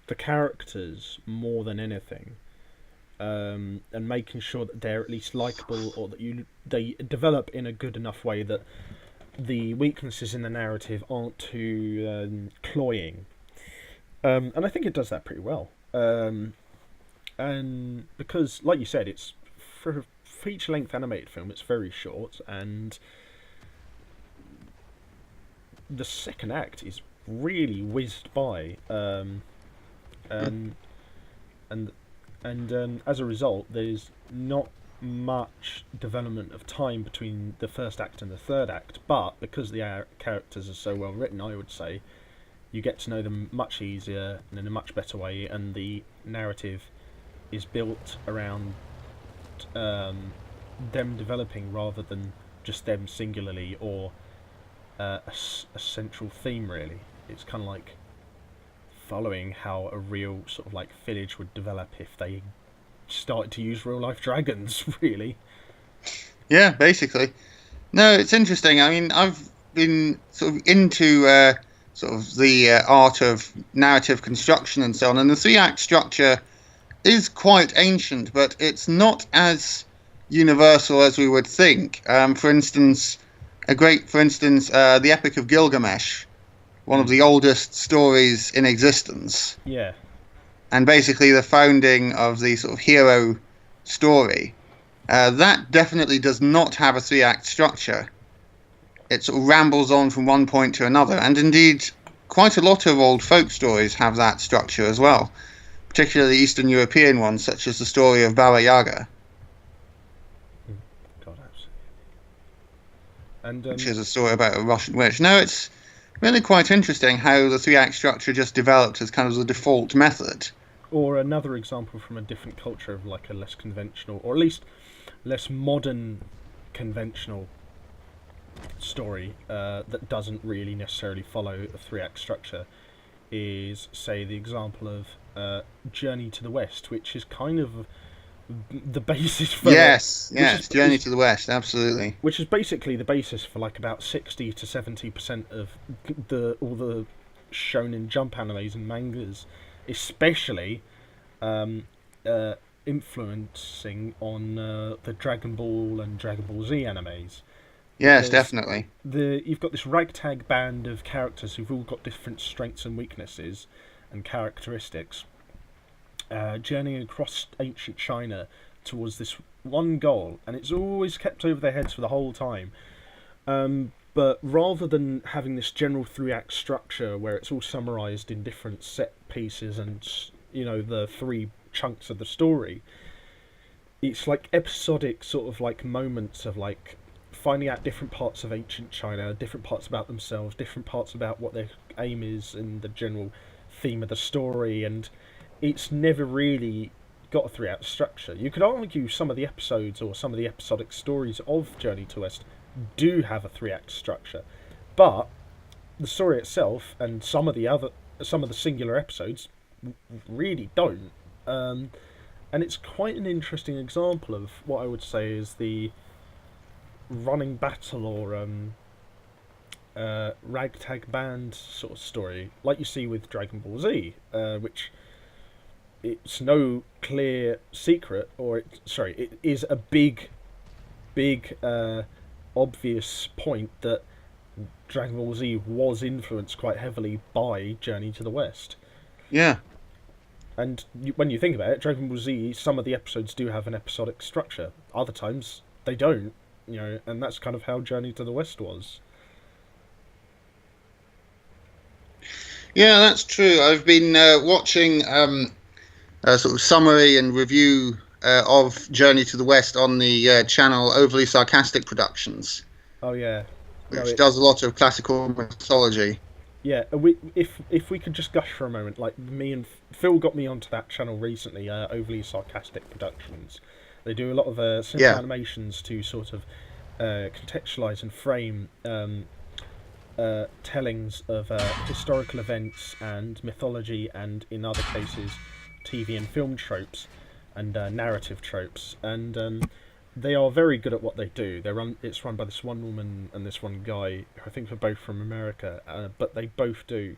the characters more than anything, and making sure that they're at least likable, or that they develop in a good enough way that the weaknesses in the narrative aren't too cloying. And I think it does that pretty well. And because, like you said, it's for a feature-length animated film. It's very short, and the second act is really whizzed by. And and as a result, there's not much development of time between the first act and the third act. But because the characters are so well written, I would say you get to know them much easier and in a much better way, and the narrative is built around them developing rather than just them singularly, or a central theme. Really, it's kind of like following how a real sort of like village would develop if they started to use real life dragons. Really. Yeah, basically. No, it's interesting. I mean, I've been sort of into sort of the art of narrative construction and so on, and the three-act structure is quite ancient, but it's not as universal as we would think. For instance, the Epic of Gilgamesh, one of the oldest stories in existence, Yeah. and basically the founding of the sort of hero story. That definitely does not have a three-act structure. It sort of rambles on from one point to another, and indeed, quite a lot of old folk stories have that structure as well, particularly Eastern European ones, such as the story of Baba Yaga, God, absolutely. And which is a story about a Russian witch. No, it's really quite interesting how the three-act structure just developed as kind of the default method. or another example from a different culture of like a less conventional, or at least less modern conventional story that doesn't really necessarily follow a three-act structure is, say, the example of Journey to the West, which is kind of the basis for Yes, Journey to the West, absolutely. which is basically the basis for like about 60 to 70% of all the shonen Jump animes and mangas, especially influencing on the Dragon Ball and Dragon Ball Z animes. Yes, Because definitely. you've got this ragtag band of characters who've all got different strengths and weaknesses and characteristics, journeying across ancient China towards this one goal, and it's always kept over their heads for the whole time. But rather than having this general three-act structure where it's all summarised in different set pieces and the three chunks of the story, it's like episodic sort of like moments of like finding out different parts of ancient China, different parts about themselves, different parts about what their aim is and the general theme of the story, and it's never really got a three-act structure. You could argue some of the episodes or some of the episodic stories of Journey to West do have a three-act structure, but the story itself and some of the singular episodes really don't. And it's quite an interesting example of what I would say is the running battle or ragtag band sort of story, like you see with Dragon Ball Z, which it's no clear secret, or it is a big, obvious point that Dragon Ball Z was influenced quite heavily by Journey to the West. Yeah. And when you think about it, Dragon Ball Z, some of the episodes do have an episodic structure. Other times they don't, and that's kind of how Journey to the West was. Yeah, that's true. I've been watching a sort of summary and review of Journey to the West on the channel Overly Sarcastic Productions, Oh yeah, which does a lot of classical mythology. yeah. If we could just gush for a moment, like me and Phil got me onto that channel recently, Overly Sarcastic Productions. They do a lot of simple animations to sort of contextualize and frame tellings of historical events and mythology, and in other cases, TV and film tropes and narrative tropes. And they are very good at what they do. It's run by this one woman and this one guy, who I think are both from America, but they both do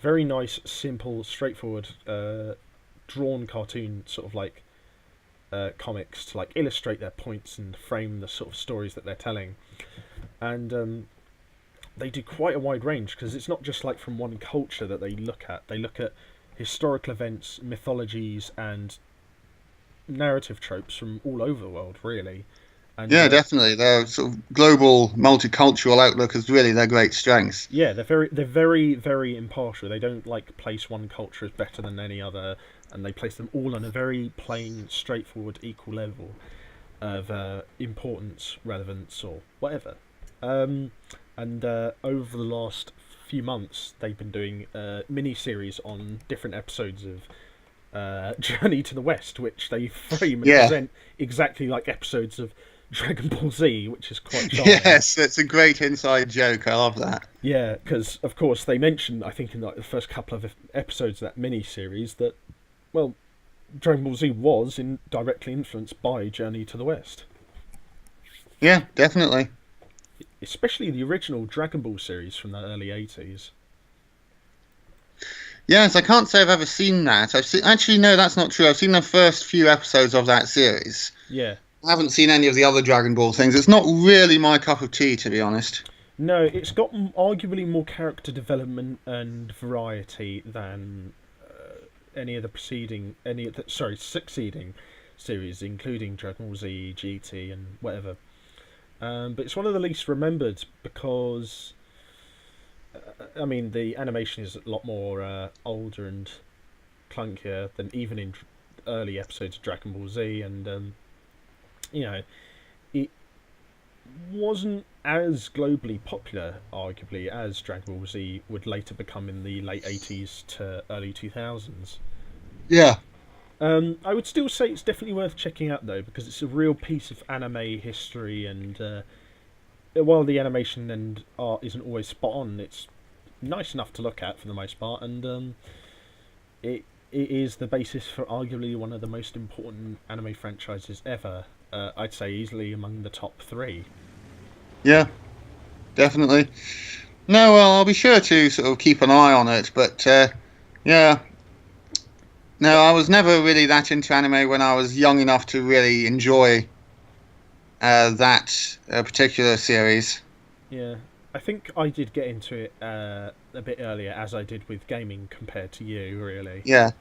very nice, simple, straightforward, drawn cartoon sort of like comics to like illustrate their points and frame the sort of stories that they're telling. And they do quite a wide range, because it's not just like from one culture that they look at. They look at historical events, mythologies, and narrative tropes from all over the world, really. And Yeah, definitely. Their sort of global, multicultural outlook is really their great strength. yeah, they're very, very impartial. They don't like place one culture as better than any other, and they place them all on a very plain, straightforward, equal level of importance, relevance, or whatever. And over the last few months, they've been doing mini-series on different episodes of Journey to the West, which they frame and present exactly like episodes of Dragon Ball Z, which is quite charming. Yes, it's a great inside joke. I love that. Yeah, because of course they mentioned, I think in like the first couple of episodes of that mini-series, that, well, Dragon Ball Z was directly influenced by Journey to the West. Yeah, definitely. Especially the original Dragon Ball series from the early 80s. Yes, I can't say I've ever seen that. Actually, no, that's not true. I've seen the first few episodes of that series. Yeah. I haven't seen any of the other Dragon Ball things. It's not really my cup of tea, to be honest. No, it's got arguably more character development and variety than any of the succeeding series, including Dragon Ball Z, GT, and whatever. But it's one of the least remembered because, I mean, the animation is a lot more older and clunkier than even in early episodes of Dragon Ball Z, and it wasn't as globally popular, arguably, as Dragon Ball Z would later become in the late 80s to early 2000s. Yeah. I would still say it's definitely worth checking out, though, because it's a real piece of anime history, and while the animation and art isn't always spot on, it's nice enough to look at for the most part, and it is the basis for arguably one of the most important anime franchises ever. I'd say easily among the top 3. Yeah, definitely. No, well, I'll be sure to sort of keep an eye on it, but yeah. No, I was never really that into anime when I was young enough to really enjoy that particular series. Yeah, I think I did get into it a bit earlier, as I did with gaming compared to you, really. Yeah.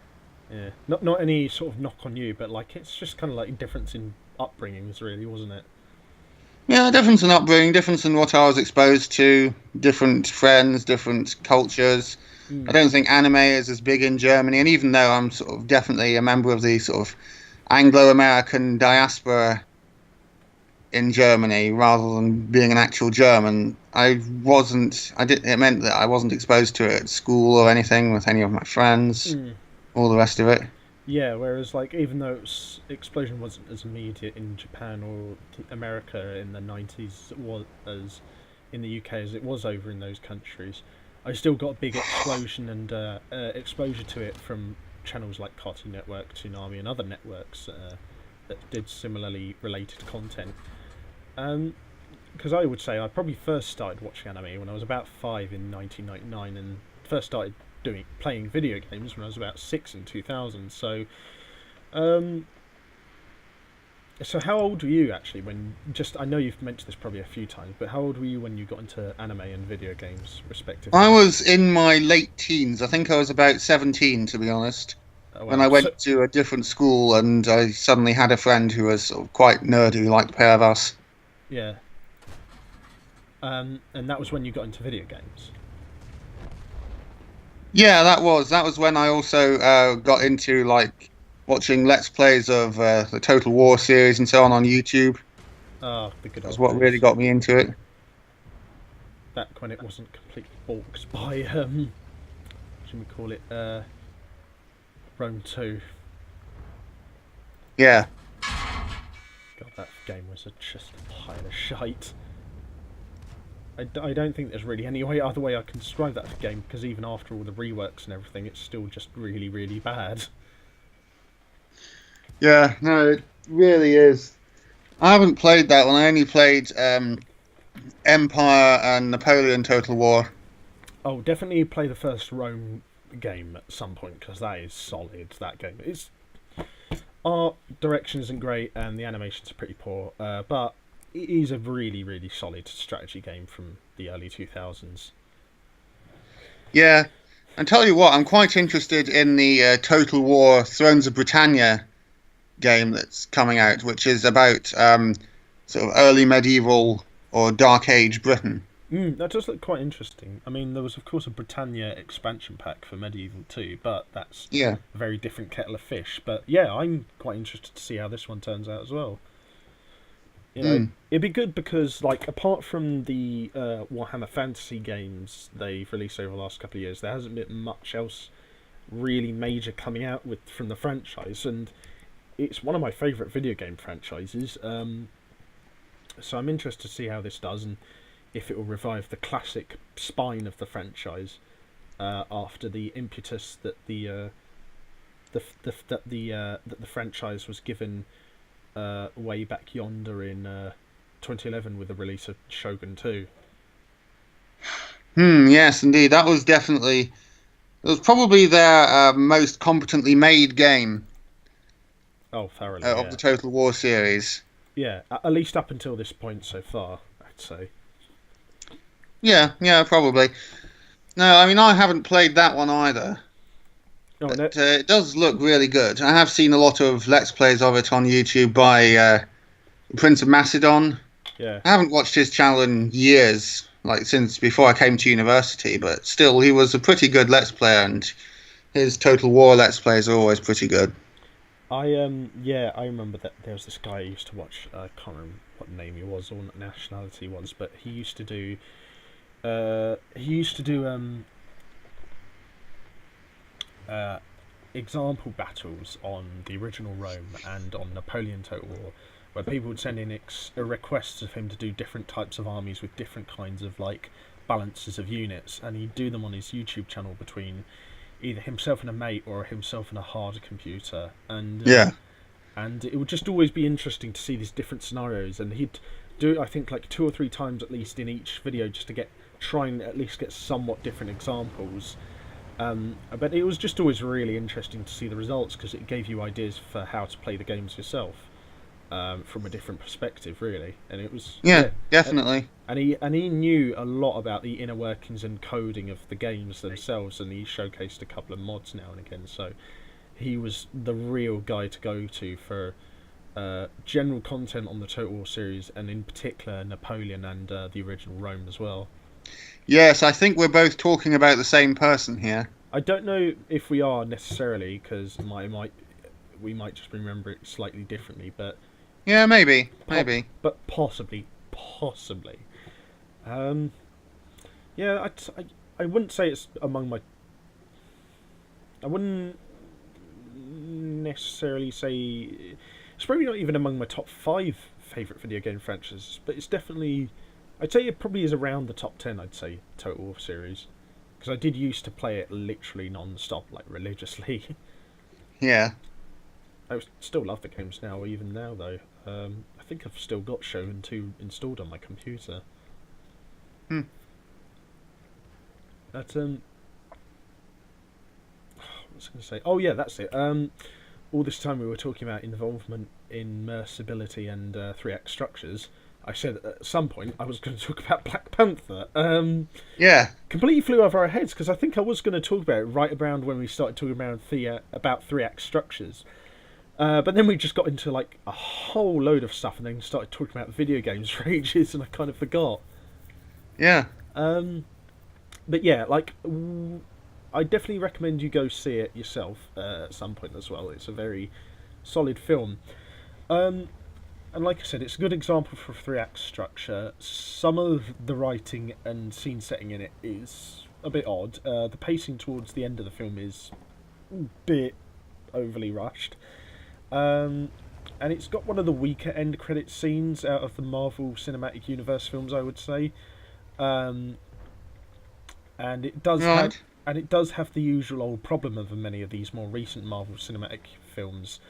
Yeah, not any sort of knock on you, but like it's just kind of like a difference in upbringings, really, wasn't it? Yeah, difference in upbringing, difference in what I was exposed to, different friends, different cultures. I don't think anime is as big in Germany, and even though I'm sort of definitely a member of the sort of Anglo-American diaspora in Germany, rather than being an actual German, it meant that I wasn't exposed to it at school or anything with any of my friends, all the rest of it. Yeah, whereas like even though explosion wasn't as immediate in Japan or America in the 90s as in the UK as it was over in those countries, I still got a big explosion and exposure to it from channels like Cartoon Network, Toonami, and other networks that did similarly related content. Because I would say I probably first started watching anime when I was about 5 in 1999, and first started playing video games when I was about 6 in 2000. So how old were you actually I know you've mentioned this probably a few times, but how old were you when you got into anime and video games, respectively? I was in my late teens. I think I was about 17, to be honest. Oh, when wow. I So, went to a different school, and I suddenly had a friend who was sort of quite nerdy, who liked a pair of us. yeah. And that was when you got into video games. Yeah, that was when I also got into like watching Let's Plays of the Total War series and so on YouTube. Ah, the good That's old what really days. got me into it. Back when it wasn't completely balked by, what should we call it? Rome 2. Yeah, God, that game was just a pile of shite. I don't think there's really any other way I can describe that game, because even after all the reworks and everything, it's still just really, really bad. yeah, no, it really is. I haven't played that one. I only played Empire and Napoleon Total War. Oh, definitely play the first Rome game at some point, because that is solid. That game, its art direction isn't great and the animations are pretty poor, but it is a really, really solid strategy game from the early 2000s. Yeah, and tell you what, I'm quite interested in the Total War Thrones of Britannia game that's coming out, which is about sort of early medieval or Dark Age Britain. That does look quite interesting. I mean, there was, of course, a Britannia expansion pack for Medieval 2, but that's Yeah. a very different kettle of fish. But yeah, I'm quite interested to see how this one turns out as well. You know, Mm. it'd be good because, like, apart from the Warhammer Fantasy games they've released over the last couple of years, there hasn't been much else really major coming out with from the franchise, and it's one of my favourite video game franchises. So I'm interested to see how this does and if it will revive the classic spine of the franchise after the impetus that the franchise was given way back yonder in 2011 with the release of Shogun 2. Yes, indeed. That was definitely. It was probably their most competently made game Oh, thoroughly, of the yeah. Total War series. Yeah, at least up until this point so far, I'd say. Yeah, yeah, probably. No, I mean I haven't played that one either, Oh, but no, it does look really good. I have seen a lot of Let's Plays of it on YouTube by Prince of Macedon. yeah. I haven't watched his channel in years, like since before I came to university, but still, he was a pretty good Let's Player, and his Total War Let's Plays are always pretty good. Yeah, I remember that there was this guy I used to watch. I can't remember what name he was or what nationality he was, but he used to do. Uh, example battles on the original Rome and on Napoleon Total War, where people would send in requests of him to do different types of armies with different kinds of like balances of units, and he'd do them on his YouTube channel between either himself and a mate or himself and a hard computer, Yeah. and it would just always be interesting to see these different scenarios, and he'd do it I think like 2 or 3 times at least in each video just to try and at least get somewhat different examples. But it was just always really interesting to see the results because it gave you ideas for how to play the games yourself from a different perspective, really. And it was Yeah, uh, definitely. and he knew a lot about the inner workings and coding of the games themselves, and he showcased a couple of mods now and again. So he was the real guy to go to for general content on the Total War series, and in particular Napoleon and the original Rome as well. Yes, I think we're both talking about the same person here. I don't know if we are necessarily because we might just remember it slightly differently, but Yeah, maybe, po- maybe. possibly. Um, yeah, I wouldn't say it's among my. I wouldn't necessarily say it's probably not even among my top 5 favorite video game franchises, but it's definitely. I'd say it probably is around the top 10. I'd say Total War series because I did used to play it literally non-stop, like religiously. Yeah. I still love the games now, even now though. I think I've still got Shogun 2 installed on my computer. Hmm. But what was I going to say? Oh yeah, that's it. All this time we were talking about involvement, immersibility, and 3-act structures. I said at some point I was going to talk about Black Panther. Yeah. Completely flew over our heads because I think I was going to talk about it right around when we started talking about three-act structures. But then we just got into like a whole load of stuff and then started talking about video games for ages and I kind of forgot. Yeah. But yeah, like I definitely recommend you go see it yourself at some point as well. It's a very solid film. And like I said, it's a good example for a three-act structure. Some of the writing and scene setting in it is a bit odd. The pacing towards the end of the film is a bit overly rushed. And it's got one of the weaker end credit scenes out of the Marvel Cinematic Universe films, I would say. And it does have, Right. and it does have the usual old problem of many of these more recent Marvel Cinematic films,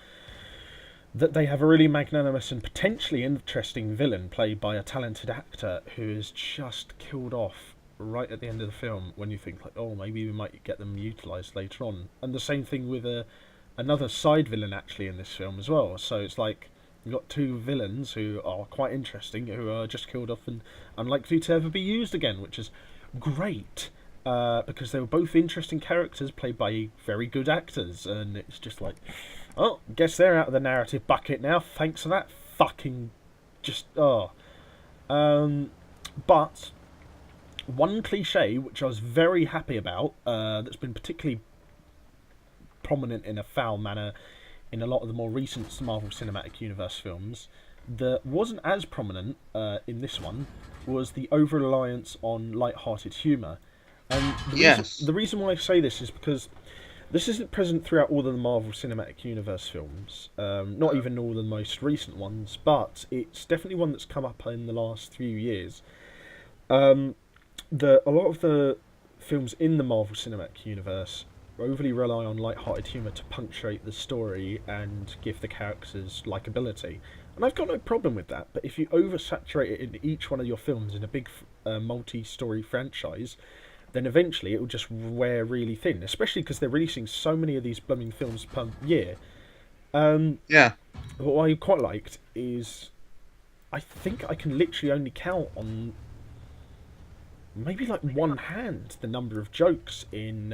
that they have a really magnanimous and potentially interesting villain played by a talented actor who is just killed off right at the end of the film when you think like, oh, maybe we might get them utilised later on. And the same thing with another side villain actually in this film as well. So it's like you've got two villains who are quite interesting who are just killed off and unlikely to ever be used again, which is great. Because they were both interesting characters played by very good actors, and it's just like, oh, guess they're out of the narrative bucket now. Thanks for that. Fucking just But one cliche which I was very happy about, that's been particularly prominent in a foul manner in a lot of the more recent Marvel Cinematic Universe films, that wasn't as prominent in this one, was the over-reliance on light-hearted humour. And Yes. the reason why I say this is because this isn't present throughout all of the Marvel Cinematic Universe films, not even all the most recent ones, but it's definitely one that's come up in the last few years. A lot of the films in the Marvel Cinematic Universe overly rely on light-hearted humour to punctuate the story and give the characters likability. And I've got no problem with that, but if you oversaturate it in each one of your films in a big multi-story franchise, then eventually it will just wear really thin, especially because they're releasing so many of these blooming films per year. Yeah. What I quite liked is, I think I can literally only count on maybe like one hand the number of jokes in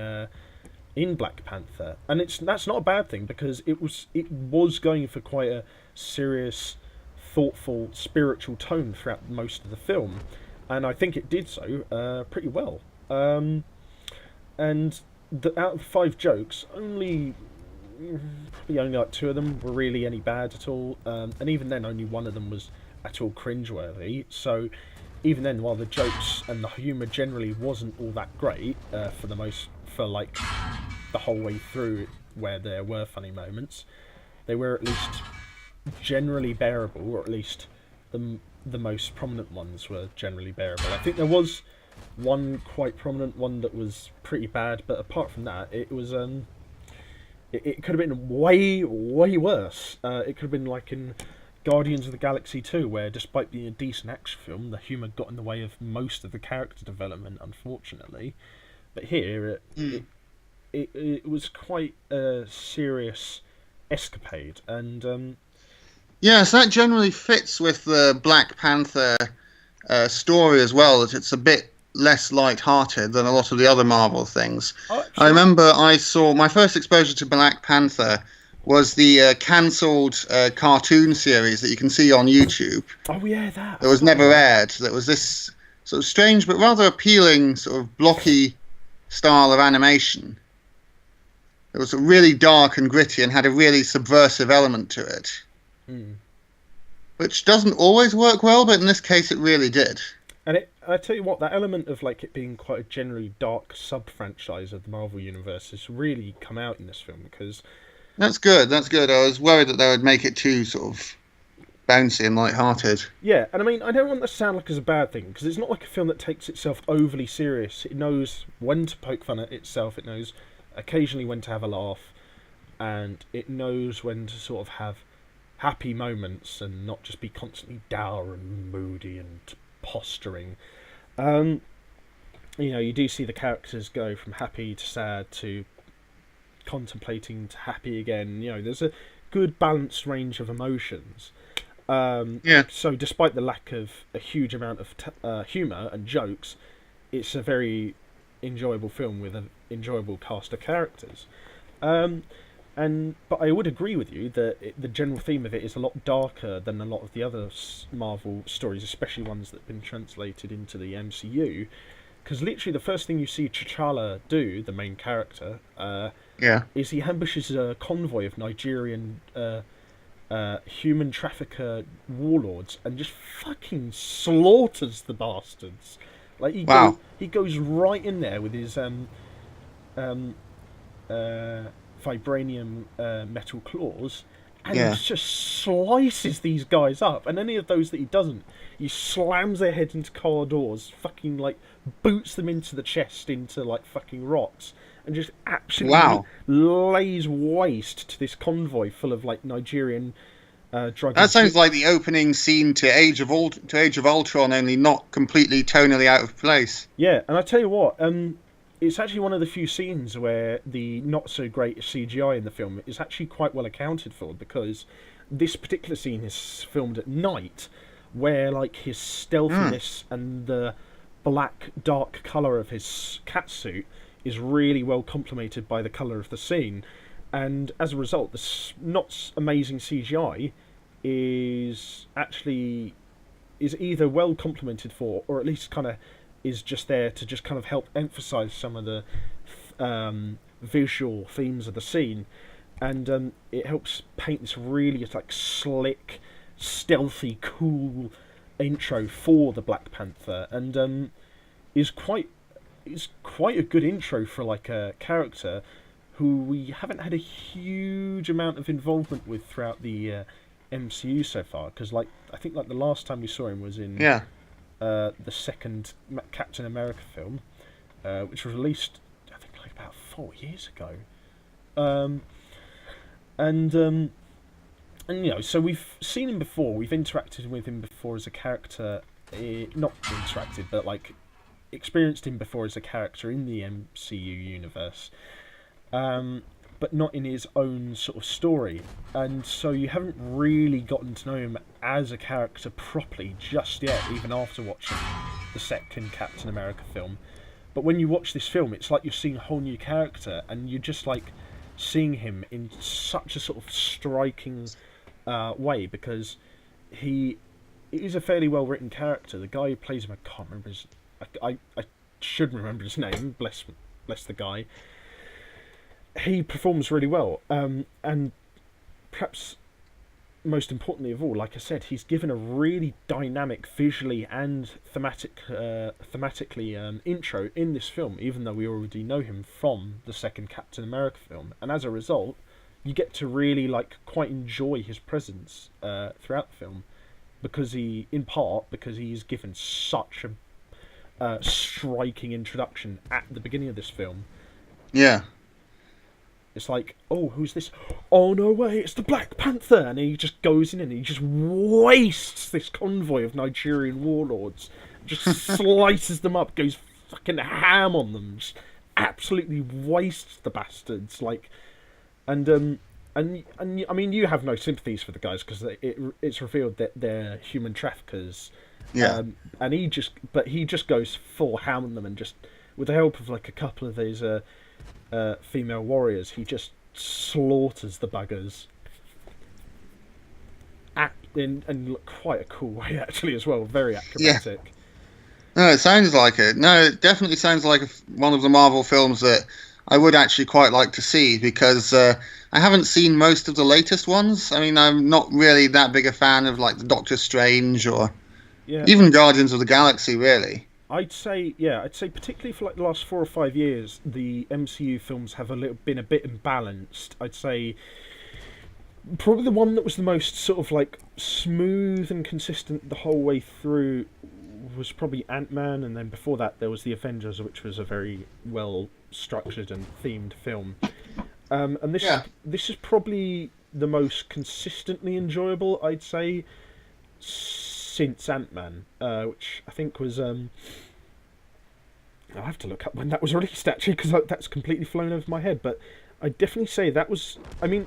Black Panther, and that's not a bad thing because it was going for quite a serious, thoughtful, spiritual tone throughout most of the film, and I think it did so pretty well. And out of 5 jokes, probably only like 2 of them were really any bad at all, and even then, only one of them was at all cringeworthy. So, even then, while the jokes and the humour generally wasn't all that great for like the whole way through, where there were funny moments, they were at least generally bearable, or at least the most prominent ones were generally bearable. I think there was one quite prominent one that was pretty bad, but apart from that, it was it could have been way worse. It could have been like in Guardians of the Galaxy 2, where despite being a decent action film, the humour got in the way of most of the character development, unfortunately. But here, it was quite a serious escapade, and Yes, that generally fits with the Black Panther story as well, that it's a bit less light-hearted than a lot of the other Marvel things. I remember I saw my first exposure to Black Panther was the cancelled cartoon series that you can see on YouTube. Oh yeah, that was never aired. That was this sort of strange but rather appealing sort of blocky style of animation. It was really dark and gritty and had a really subversive element to it. Which doesn't always work well, but in this case it really did. And I tell you what, that element of like it being quite a generally dark sub-franchise of the Marvel Universe has really come out in this film, because... That's good. I was worried that they would make it too sort of bouncy and light-hearted. Yeah, and I mean, I don't want that to sound like it's a bad thing, because it's not like a film that takes itself overly serious. It knows when to poke fun at itself, it knows occasionally when to have a laugh, and it knows when to sort of have happy moments and not just be constantly dour and moody and posturing. You do see the characters go from happy to sad to contemplating to happy again. There's a good balanced range of emotions, Yeah. So despite the lack of a huge amount of humour and jokes, it's a very enjoyable film with an enjoyable cast of characters. Um, but I would agree with you that the general theme of it is a lot darker than a lot of the other Marvel stories, especially ones that have been translated into the MCU. Because literally the first thing you see T'Challa do, the main character, Yeah. is he ambushes a convoy of Nigerian human trafficker warlords and just fucking slaughters the bastards. Like Wow. he goes right in there with his um, vibranium metal claws and Yeah. just slices these guys up. And any of those that he doesn't, he slams their heads into car doors, fucking like boots them into the chest into like fucking rocks, and just absolutely Wow. lays waste to this convoy full of like Nigerian drug That and sounds like the opening scene to Age of Ultron, only not completely tonally out of place. Yeah, and I tell you what, it's actually one of the few scenes where the not so great CGI in the film is actually quite well accounted for, because this particular scene is filmed at night, where like his stealthiness and the black dark color of his catsuit is really well complemented by the color of the scene, and as a result, the not amazing CGI is either well complemented for, or at least kind of is just there to just kind of help emphasize some of the visual themes of the scene, and it helps paint this really like slick, stealthy, cool intro for the Black Panther, and is quite a good intro for like a character who we haven't had a huge amount of involvement with throughout the MCU so far. Because like I think like the last time we saw him was in Yeah. the second Captain America film, which was released I think like about 4 years ago, um, and you know, so we've seen him before, we've interacted with him before as a character, not interacted, but like experienced him before as a character in the MCU universe, but not in his own sort of story. And so you haven't really gotten to know him as a character properly just yet, even after watching the second Captain America film. But when you watch this film, it's like you're seeing a whole new character, and you're just like seeing him in such a sort of striking way, because he is a fairly well written character. The guy who plays him, I can't remember his. I should remember his name. Bless the guy. He performs really well, and perhaps most importantly of all, like I said, he's given a really dynamic, visually and thematically intro in this film, even though we already know him from the second Captain America film, and as a result, you get to really like quite enjoy his presence throughout the film, because he's given such a striking introduction at the beginning of this film. Yeah. It's like, oh, who's this? Oh, no way, it's the Black Panther! And he just goes in and he just wastes this convoy of Nigerian warlords. Just slices them up, goes fucking ham on them. Just absolutely wastes the bastards. Like, and I mean, you have no sympathies for the guys, because it's revealed that they're human traffickers. Yeah. And he just goes full ham on them, and just, with the help of like a couple of these female warriors, he just slaughters the buggers in quite a cool way, actually, as well. Very acrobatic. Yeah. No, it sounds like it. No, it definitely sounds like one of the Marvel films that I would actually quite like to see, because I haven't seen most of the latest ones. I mean, I'm not really that big a fan of like the Doctor Strange or even Guardians of the Galaxy, really. I'd say particularly for like the last 4 or 5 years, the MCU films have been a bit imbalanced. I'd say probably the one that was the most sort of like smooth and consistent the whole way through was probably Ant-Man, and then before that there was the Avengers, which was a very well structured and themed film. And this is probably the most consistently enjoyable, I'd say, since Ant-Man, which I think was I'll have to look up when that was released, actually, because that's completely flown over my head. But I'd definitely say that was, I mean,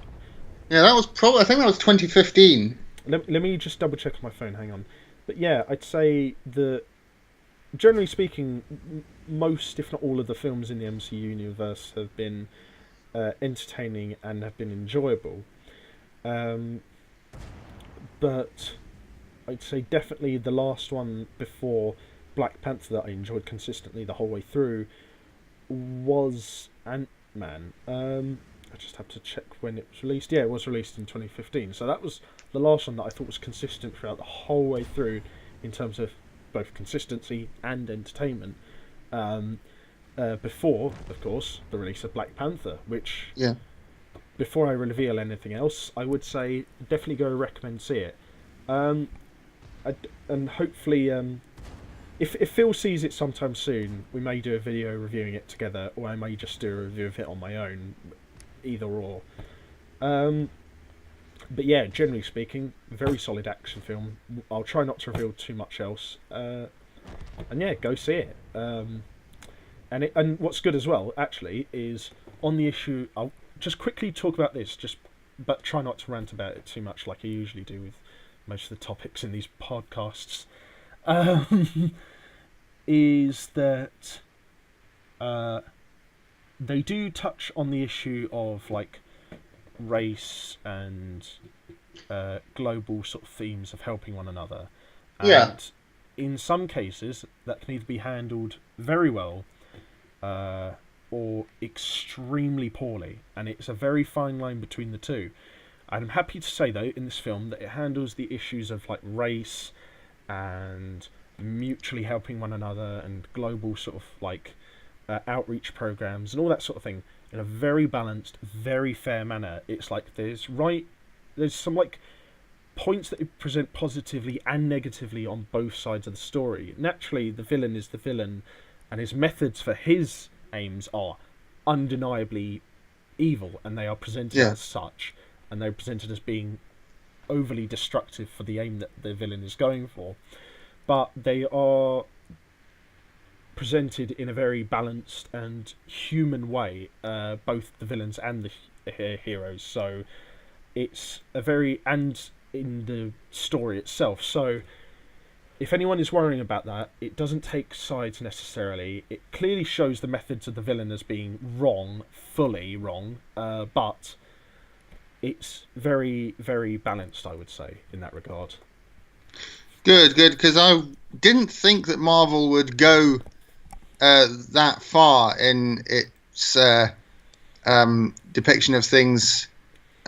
yeah, that was I think that was 2015. let me just double check on my phone. Hang on. But yeah, I'd say that generally speaking, most, if not all, of the films in the MCU universe have been entertaining and have been enjoyable. Um, but I'd say definitely the last one before Black Panther that I enjoyed consistently the whole way through was Ant-Man. I just have to check when it was released. Yeah, it was released in 2015. So that was the last one that I thought was consistent throughout the whole way through in terms of both consistency and entertainment. Before, of course, the release of Black Panther, which, Yeah. before I reveal anything else, I would say definitely go recommend see it. Um, and hopefully, if Phil sees it sometime soon, we may do a video reviewing it together, or I may just do a review of it on my own, either or. But yeah, generally speaking, very solid action film. I'll try not to reveal too much else. And yeah, go see it. And what's good as well, actually, is on the issue. I'll just quickly talk about this, but try not to rant about it too much, like I usually do with most of the topics in these podcasts. Is that they do touch on the issue of like race and global sort of themes of helping one another. And Yeah. in some cases, that can either be handled very well or extremely poorly, and it's a very fine line between the two. I'm happy to say, though, in this film that it handles the issues of like race and mutually helping one another and global sort of like outreach programs and all that sort of thing in a very balanced, very fair manner. It's like there's some like points that it present positively and negatively on both sides of the story. Naturally, the villain is the villain, and his methods for his aims are undeniably evil, and they are presented as such, and they're presented as being overly destructive for the aim that the villain is going for. But they are presented in a very balanced and human way, both the villains and the heroes. So it's a very, and in the story itself. So if anyone is worrying about that, it doesn't take sides necessarily. It clearly shows the methods of the villain as being wrong, fully wrong, but it's very, very balanced, I would say, in that regard. Good, because I didn't think that Marvel would go that far in its depiction of things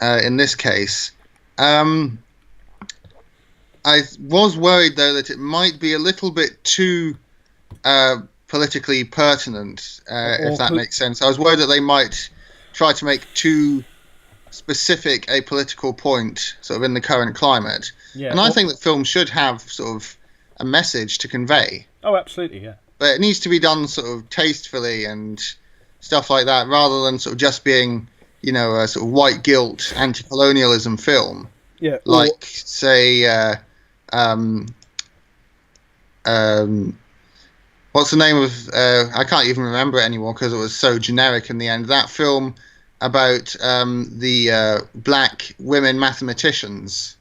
in this case. I was worried, though, that it might be a little bit too politically pertinent, if that makes sense. I was worried that they might try to make too specific a political point sort of in the current climate. Yeah, and I think that films should have sort of a message to convey. Oh, absolutely, yeah. But it needs to be done sort of tastefully and stuff like that, rather than sort of just being, you know, a sort of white guilt anti-colonialism film. Yeah. Like, say, what's the name of? I can't even remember it anymore because it was so generic in the end. That film about the black women mathematicians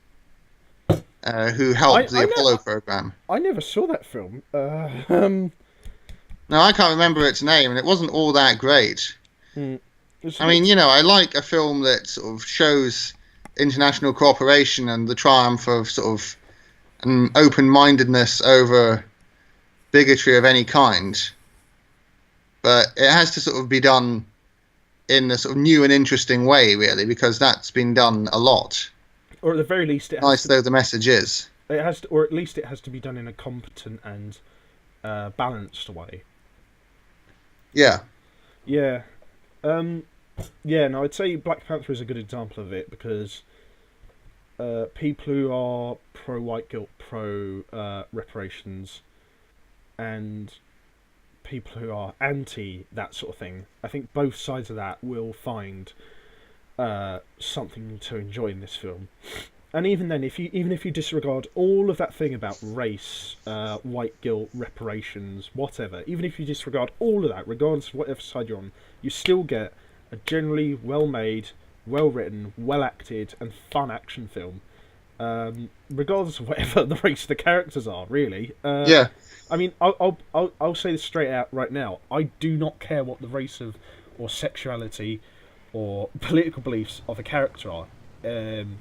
who helped the Apollo program. I never saw that film. No, I can't remember its name, and it wasn't all that great. I mean, you know, I like a film that sort of shows international cooperation and the triumph of sort of an open-mindedness over bigotry of any kind. But it has to sort of be done in a sort of new and interesting way, really, because that's been done a lot. Or at the very least, it nice though the message is. It has to, or at least it has to be done in a competent and balanced way. Yeah. Yeah. Yeah, no, I'd say Black Panther is a good example of it because people who are pro-white guilt, pro-reparations, and people who are anti that sort of thing, I think both sides of that will find something to enjoy in this film. And even then, even if you disregard all of that thing about race, white guilt, reparations, whatever, even if you disregard all of that, regardless of whatever side you're on, you still get a generally well-made, well-written, well-acted, and fun action film. regardless of whatever the race of the characters are, really. Yeah. I mean, I'll say this straight out right now. I do not care what the race of, or sexuality, or political beliefs of a character are in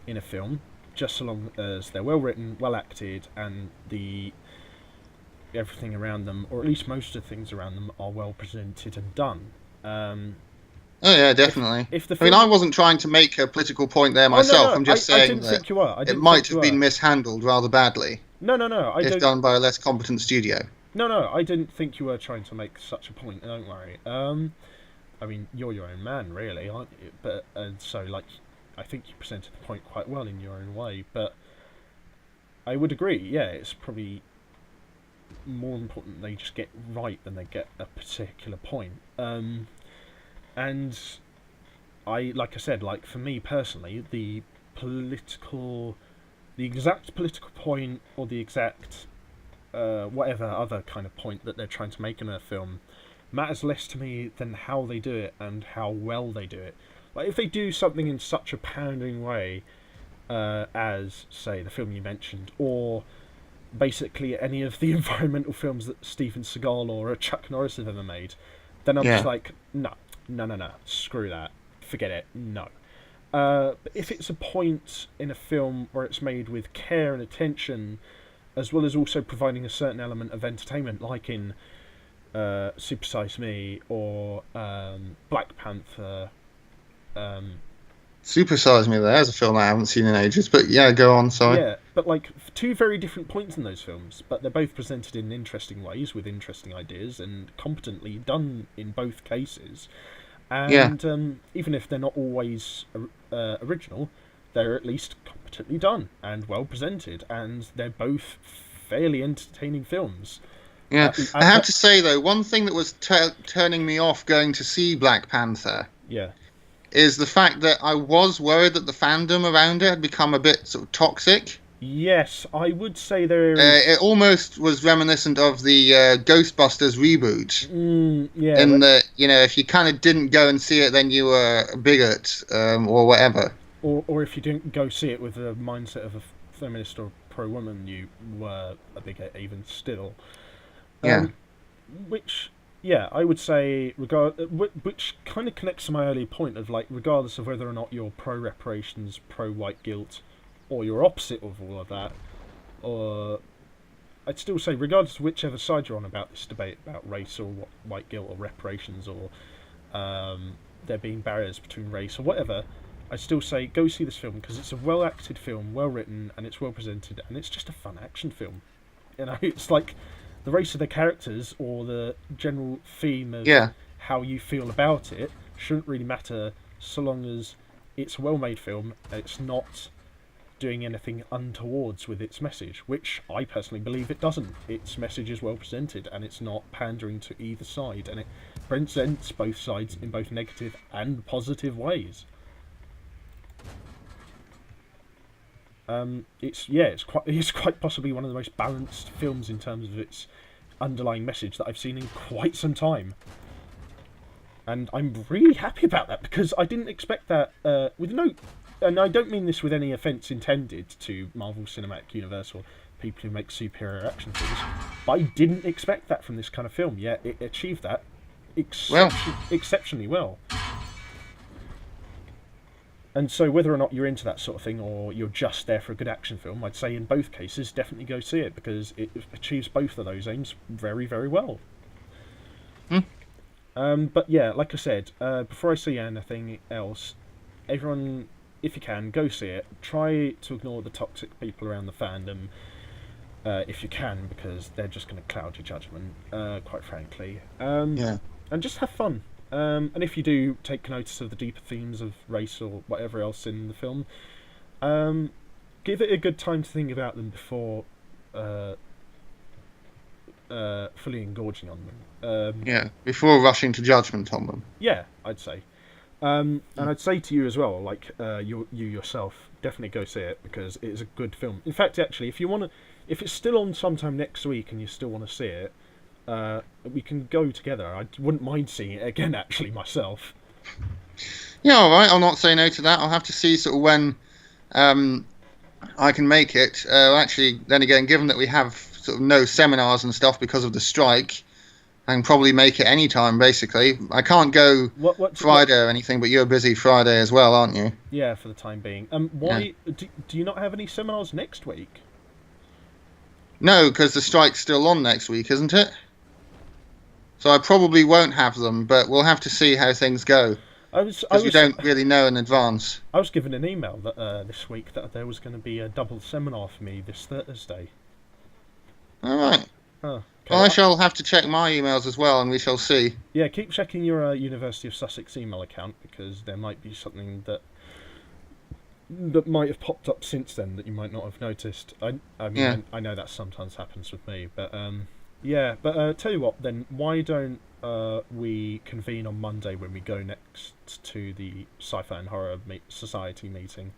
a film, just so long as they're well written, well acted, and everything around them, or at least most of the things around them, are well presented and done. Oh yeah, definitely. If the I mean, film... I wasn't trying to make a political point there Oh, no, myself. no, I'm just I saying didn't that think you were. I it didn't might think you have been were. mishandled rather badly No, I if don't. done by a less competent studio. No, I didn't think you were trying to make such a point. Don't worry. I mean, you're your own man, really, aren't you? But and so, like, I think you presented the point quite well in your own way. But I would agree. Yeah, it's probably more important they just get right than they get a particular point. And like I said, like for me personally, the exact political point or the exact whatever other kind of point that they're trying to make in a film matters less to me than how they do it and how well they do it. Like if they do something in such a pandering way as, say, the film you mentioned, or basically any of the environmental films that Steven Seagal or Chuck Norris have ever made, then I'm just like, no, screw that, forget it, no. But if it's a point in a film where it's made with care and attention, as well as also providing a certain element of entertainment, like in Super Size Me or Black Panther. Super Size Me, there's a film I haven't seen in ages, but yeah, go on, sorry. Yeah, but like two very different points in those films, but they're both presented in interesting ways with interesting ideas and competently done in both cases. And even if they're not always original, they're at least competently done and well presented, and they're both fairly entertaining films. Yeah, I have to say though, one thing that was turning me off going to see Black Panther, is the fact that I was worried that the fandom around it had become a bit sort of toxic. Yes, I would say there is... it almost was reminiscent of the Ghostbusters reboot. In that, you know, if you kind of didn't go and see it, then you were a bigot or whatever. Or if you didn't go see it with the mindset of a feminist or pro-woman, you were a bigot even still. Which... Yeah, I would say, which kind of connects to my earlier point of, like, regardless of whether or not you're pro-reparations, pro-white guilt, or you're opposite of all of that, or I'd still say, regardless of whichever side you're on about this debate about race or white guilt or reparations or there being barriers between race or whatever, I'd still say go see this film because it's a well-acted film, well-written, and it's well-presented, and it's just a fun action film. You know, it's like... the race of the characters or the general theme of how you feel about it shouldn't really matter so long as it's a well-made film and it's not doing anything untowards with its message, which I personally believe it doesn't. Its message is well presented and it's not pandering to either side, and it presents both sides in both negative and positive ways. It's quite possibly one of the most balanced films in terms of its underlying message that I've seen in quite some time, and I'm really happy about that because I didn't expect that. And I don't mean this with any offence intended to Marvel Cinematic Universe or people who make superhero action films, but I didn't expect that from this kind of film. Yet it achieved that exceptionally well. And so whether or not you're into that sort of thing or you're just there for a good action film, I'd say in both cases definitely go see it because it achieves both of those aims very, very well. But yeah, like I said, before I say anything else, everyone, if you can, go see it. Try to ignore the toxic people around the fandom if you can, because they're just going to cloud your judgment, quite frankly. And just have fun. And if you do take notice of the deeper themes of race or whatever else in the film, give it a good time to think about them before fully engorging on them. Before rushing to judgment on them. Yeah, I'd say. And I'd say to you as well, like you yourself, definitely go see it because it is a good film. In fact, actually, if it's still on sometime next week and you still want to see it, we can go together. I wouldn't mind seeing it again, actually, myself. Yeah, all right. I'll not say no to that. I'll have to see sort of when I can make it. Actually, then again, given that we have sort of no seminars and stuff because of the strike, I can probably make it any time. Basically, I can't go Friday or anything, but you're busy Friday as well, aren't you? Yeah, for the time being. Why do you not have any seminars next week? No, because the strike's still on next week, isn't it? So I probably won't have them, but we'll have to see how things go. Because we don't really know in advance. I was given an email that this week that there was going to be a double seminar for me this Thursday. All right. Oh, okay. Well, I shall have to check my emails as well, and we shall see. Yeah, keep checking your University of Sussex email account, because there might be something that might have popped up since then that you might not have noticed. I mean, yeah. I know that sometimes happens with me, but yeah. But tell you what, then, why don't we convene on Monday when we go next to the Sci-Fi and Horror Society meeting?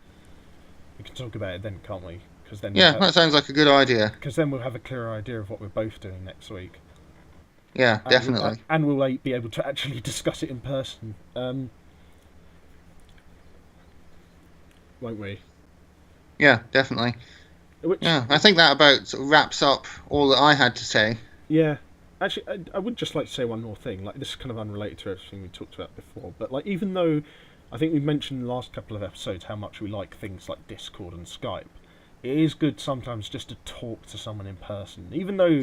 We can talk about it then, can't we? Cause then that sounds like a good idea. Because then we'll have a clearer idea of what we're both doing next week. Yeah, definitely. And we'll be able to actually discuss it in person. Won't we? Yeah, definitely. I think that about sort of wraps up all that I had to say. Yeah. Actually, I would just like to say one more thing. Like, this is kind of unrelated to everything we talked about before, but like, even though I think we mentioned in the last couple of episodes how much we like things like Discord and Skype, it is good sometimes just to talk to someone in person. Even though,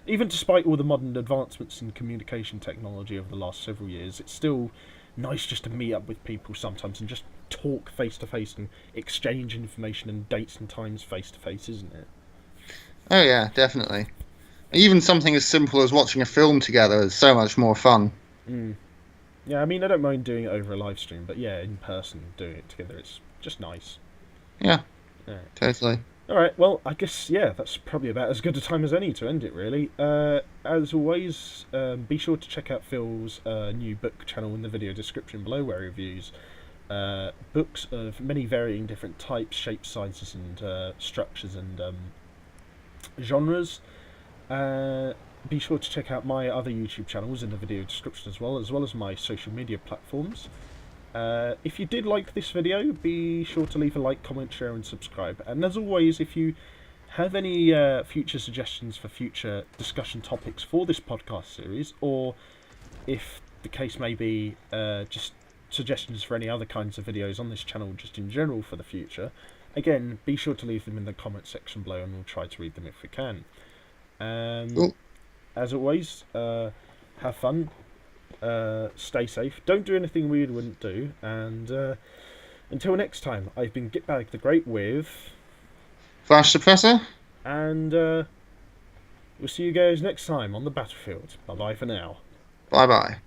even despite all the modern advancements in communication technology over the last several years, it's still nice just to meet up with people sometimes and just talk face to face and exchange information and dates and times face to face, isn't it? Oh yeah, definitely. Even something as simple as watching a film together is so much more fun. Yeah, I mean, I don't mind doing it over a live stream, but yeah, in person, doing it together, it's just nice. Yeah, totally. Alright, well, I guess, yeah, that's probably about as good a time as any to end it, really. As always, be sure to check out Phil's new book channel in the video description below, where he reviews books of many varying different types, shapes, sizes, and structures and genres. Be sure to check out my other YouTube channels in the video description as well as my social media platforms. If you did like this video, be sure to leave a like, comment, share and subscribe. And as always, if you have any future suggestions for future discussion topics for this podcast series, or if the case may be just suggestions for any other kinds of videos on this channel just in general for the future, again, be sure to leave them in the comment section below and we'll try to read them if we can. Cool. As always, have fun, stay safe, don't do anything we wouldn't do, and until next time, I've been Gitbag the Great with Flash Suppressor, and we'll see you guys next time on the battlefield. Bye bye for now. Bye bye.